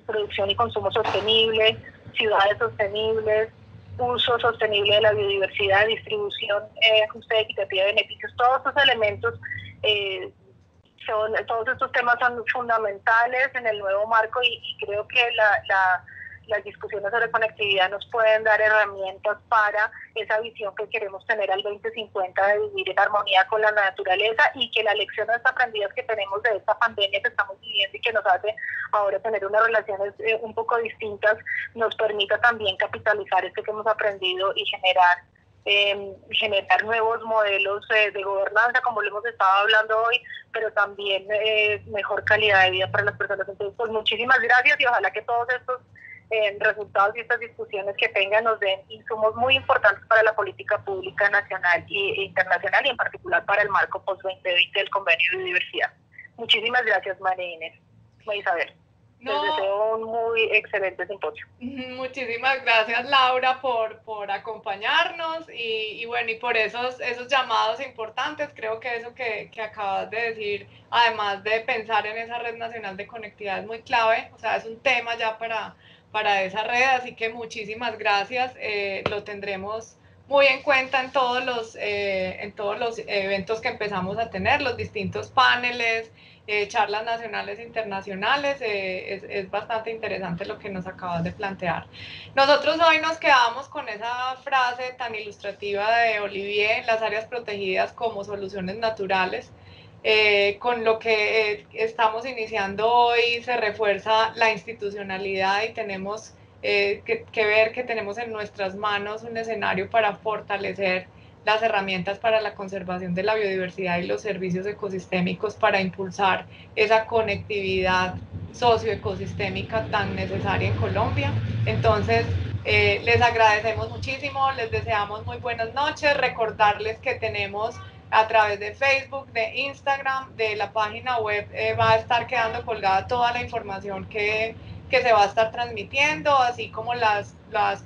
producción y consumo sostenible, ciudades sostenibles, uso sostenible de la biodiversidad, distribución justa y equitativa de beneficios. Todos estos elementos, todos estos temas son fundamentales en el nuevo marco, y creo que las discusiones sobre conectividad nos pueden dar herramientas para esa visión que queremos tener al 2050 de vivir en armonía con la naturaleza, y que las lecciones aprendidas que tenemos de esta pandemia que estamos viviendo y que nos hace ahora tener unas relaciones un poco distintas, nos permita también capitalizar esto que hemos aprendido y generar nuevos modelos de gobernanza, como lo hemos estado hablando hoy, pero también mejor calidad de vida para las personas. Entonces, pues muchísimas gracias, y ojalá que todos estos resultados y estas discusiones que tengan nos den insumos muy importantes para la política pública nacional e internacional, y en particular para el marco post-2020 del Convenio de Biodiversidad. Muchísimas gracias, María Inés. María Isabel. Les deseo un muy excelente simposio. Muchísimas gracias, Laura, por acompañarnos y bueno, y por esos llamados importantes. Creo que eso que acabas de decir, además de pensar en esa red nacional de conectividad, es muy clave. O sea, es un tema ya para esa red, así que muchísimas gracias. Lo tendremos muy en cuenta en todos los eventos que empezamos a tener, los distintos paneles, charlas nacionales e internacionales. Es bastante interesante lo que nos acabas de plantear. Nosotros hoy nos quedamos con esa frase tan ilustrativa de Olivier, las áreas protegidas como soluciones naturales. Con lo que estamos iniciando hoy se refuerza la institucionalidad, y tenemos que ver que tenemos en nuestras manos un escenario para fortalecer las herramientas para la conservación de la biodiversidad y los servicios ecosistémicos, para impulsar esa conectividad socioecosistémica tan necesaria en Colombia. Entonces, les agradecemos muchísimo, les deseamos muy buenas noches. Recordarles que tenemos a través de Facebook, de Instagram, de la página web, va a estar quedando colgada toda la información que que se va a estar transmitiendo, así como las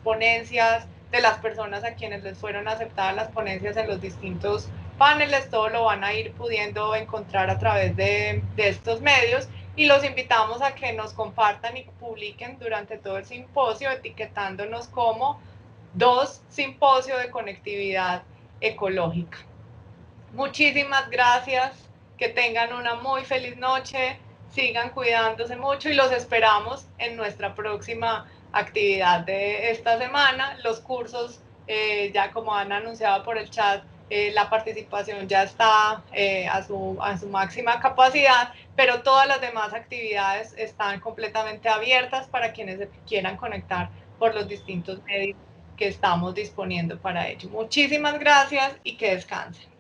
ponencias de las personas a quienes les fueron aceptadas las ponencias en los distintos paneles, todo lo van a ir pudiendo encontrar a través de estos medios, y los invitamos a que nos compartan y publiquen durante todo el simposio, etiquetándonos como 2 Simposio de Conectividad Ecológica. Muchísimas gracias, que tengan una muy feliz noche, sigan cuidándose mucho y los esperamos en nuestra próxima actividad de esta semana. Los cursos, ya como han anunciado por el chat, la participación ya está a su máxima capacidad, pero todas las demás actividades están completamente abiertas para quienes se quieran conectar por los distintos medios que estamos disponiendo para ello. Muchísimas gracias y que descansen.